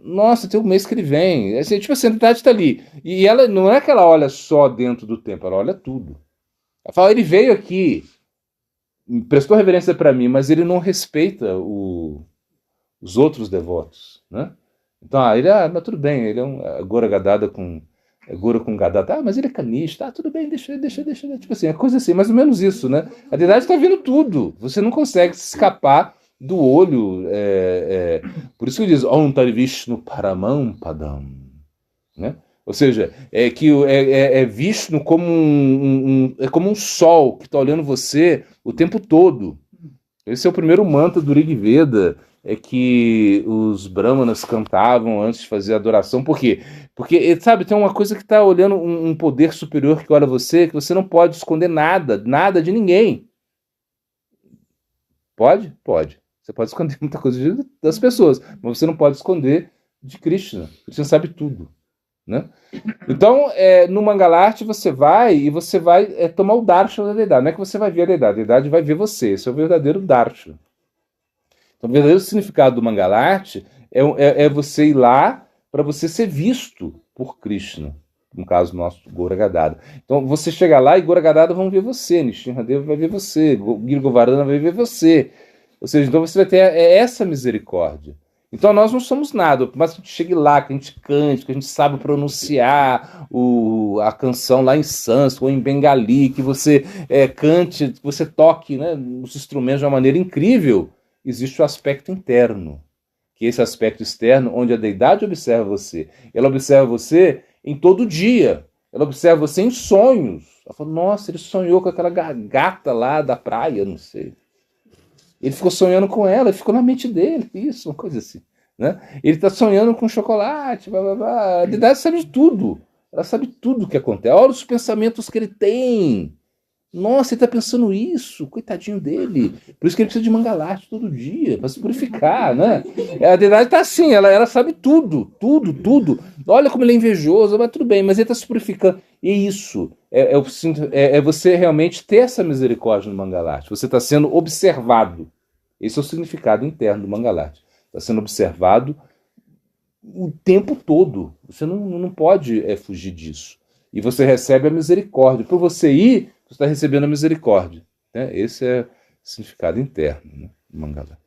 Nossa, tem um mês que ele vem. Tipo assim, a deidade está ali. E ela não é que ela olha só dentro do tempo, ela olha tudo. Ela fala, ele veio aqui, prestou reverência para mim, mas ele não respeita os outros devotos, né? Então, mas tudo bem, ele é um Gora Gadada com Gora com Gadada, mas ele é canista, tudo bem, deixa, tipo assim, é coisa assim, mais ou menos isso, né? A deidade está vendo tudo, você não consegue se escapar do olho, por isso que ele diz, Om Tari Vishnu Paramam Padam, né? Ou seja, é Vishnu como é como um sol que está olhando você o tempo todo. Esse é o primeiro mantra do Rig Veda, que os brahmanas cantavam antes de fazer a adoração. Por quê? Porque, sabe, tem uma coisa que está olhando um poder superior que olha você, que você não pode esconder nada de ninguém. Pode? Pode. Você pode esconder muita coisa das pessoas, mas você não pode esconder de Krishna. Krishna sabe tudo, né? Então, no Mangalarti você vai tomar o Darshan da deidade. Não é que você vai ver a deidade vai ver você. Esse é o verdadeiro Darshan. Então, o verdadeiro significado do Mangalarti é você ir lá para você ser visto por Krishna. No caso nosso, Gaura Gadada. Então, você chega lá e Gaura Gadada vão ver você. Nishinradeva vai ver você. Giri Govardhana vai ver você. Ou seja, então você vai ter essa misericórdia. Então nós não somos nada, mas que a gente chegue lá, que a gente cante, que a gente sabe pronunciar a canção lá em sânscrito ou em bengali, que você cante, que você toque, né, os instrumentos de uma maneira incrível, existe o aspecto interno, que é esse aspecto externo, onde a deidade observa você. Ela observa você em todo dia, ela observa você em sonhos. Ela fala, nossa, ele sonhou com aquela gata lá da praia, não sei. Ele ficou sonhando com ela, ficou na mente dele, isso, uma coisa assim, né? Ele está sonhando com chocolate, blá, blá, blá. A deidade sabe de tudo. Ela sabe tudo o que acontece. Olha os pensamentos que ele tem. Nossa, ele está pensando isso, coitadinho dele. Por isso que ele precisa de Mangalarti todo dia, para se purificar, né? A deidade está assim, ela sabe tudo, tudo. Olha como ele é invejoso, mas tudo bem, mas ele está se purificando. E isso é você realmente ter essa misericórdia no Mangalarti. Você está sendo observado. Esse é o significado interno do Mangalarti. Está sendo observado o tempo todo. Você não pode fugir disso. E você recebe a misericórdia. Por você ir, você está recebendo a misericórdia. Né? Esse é o significado interno, né, do Mangalarti.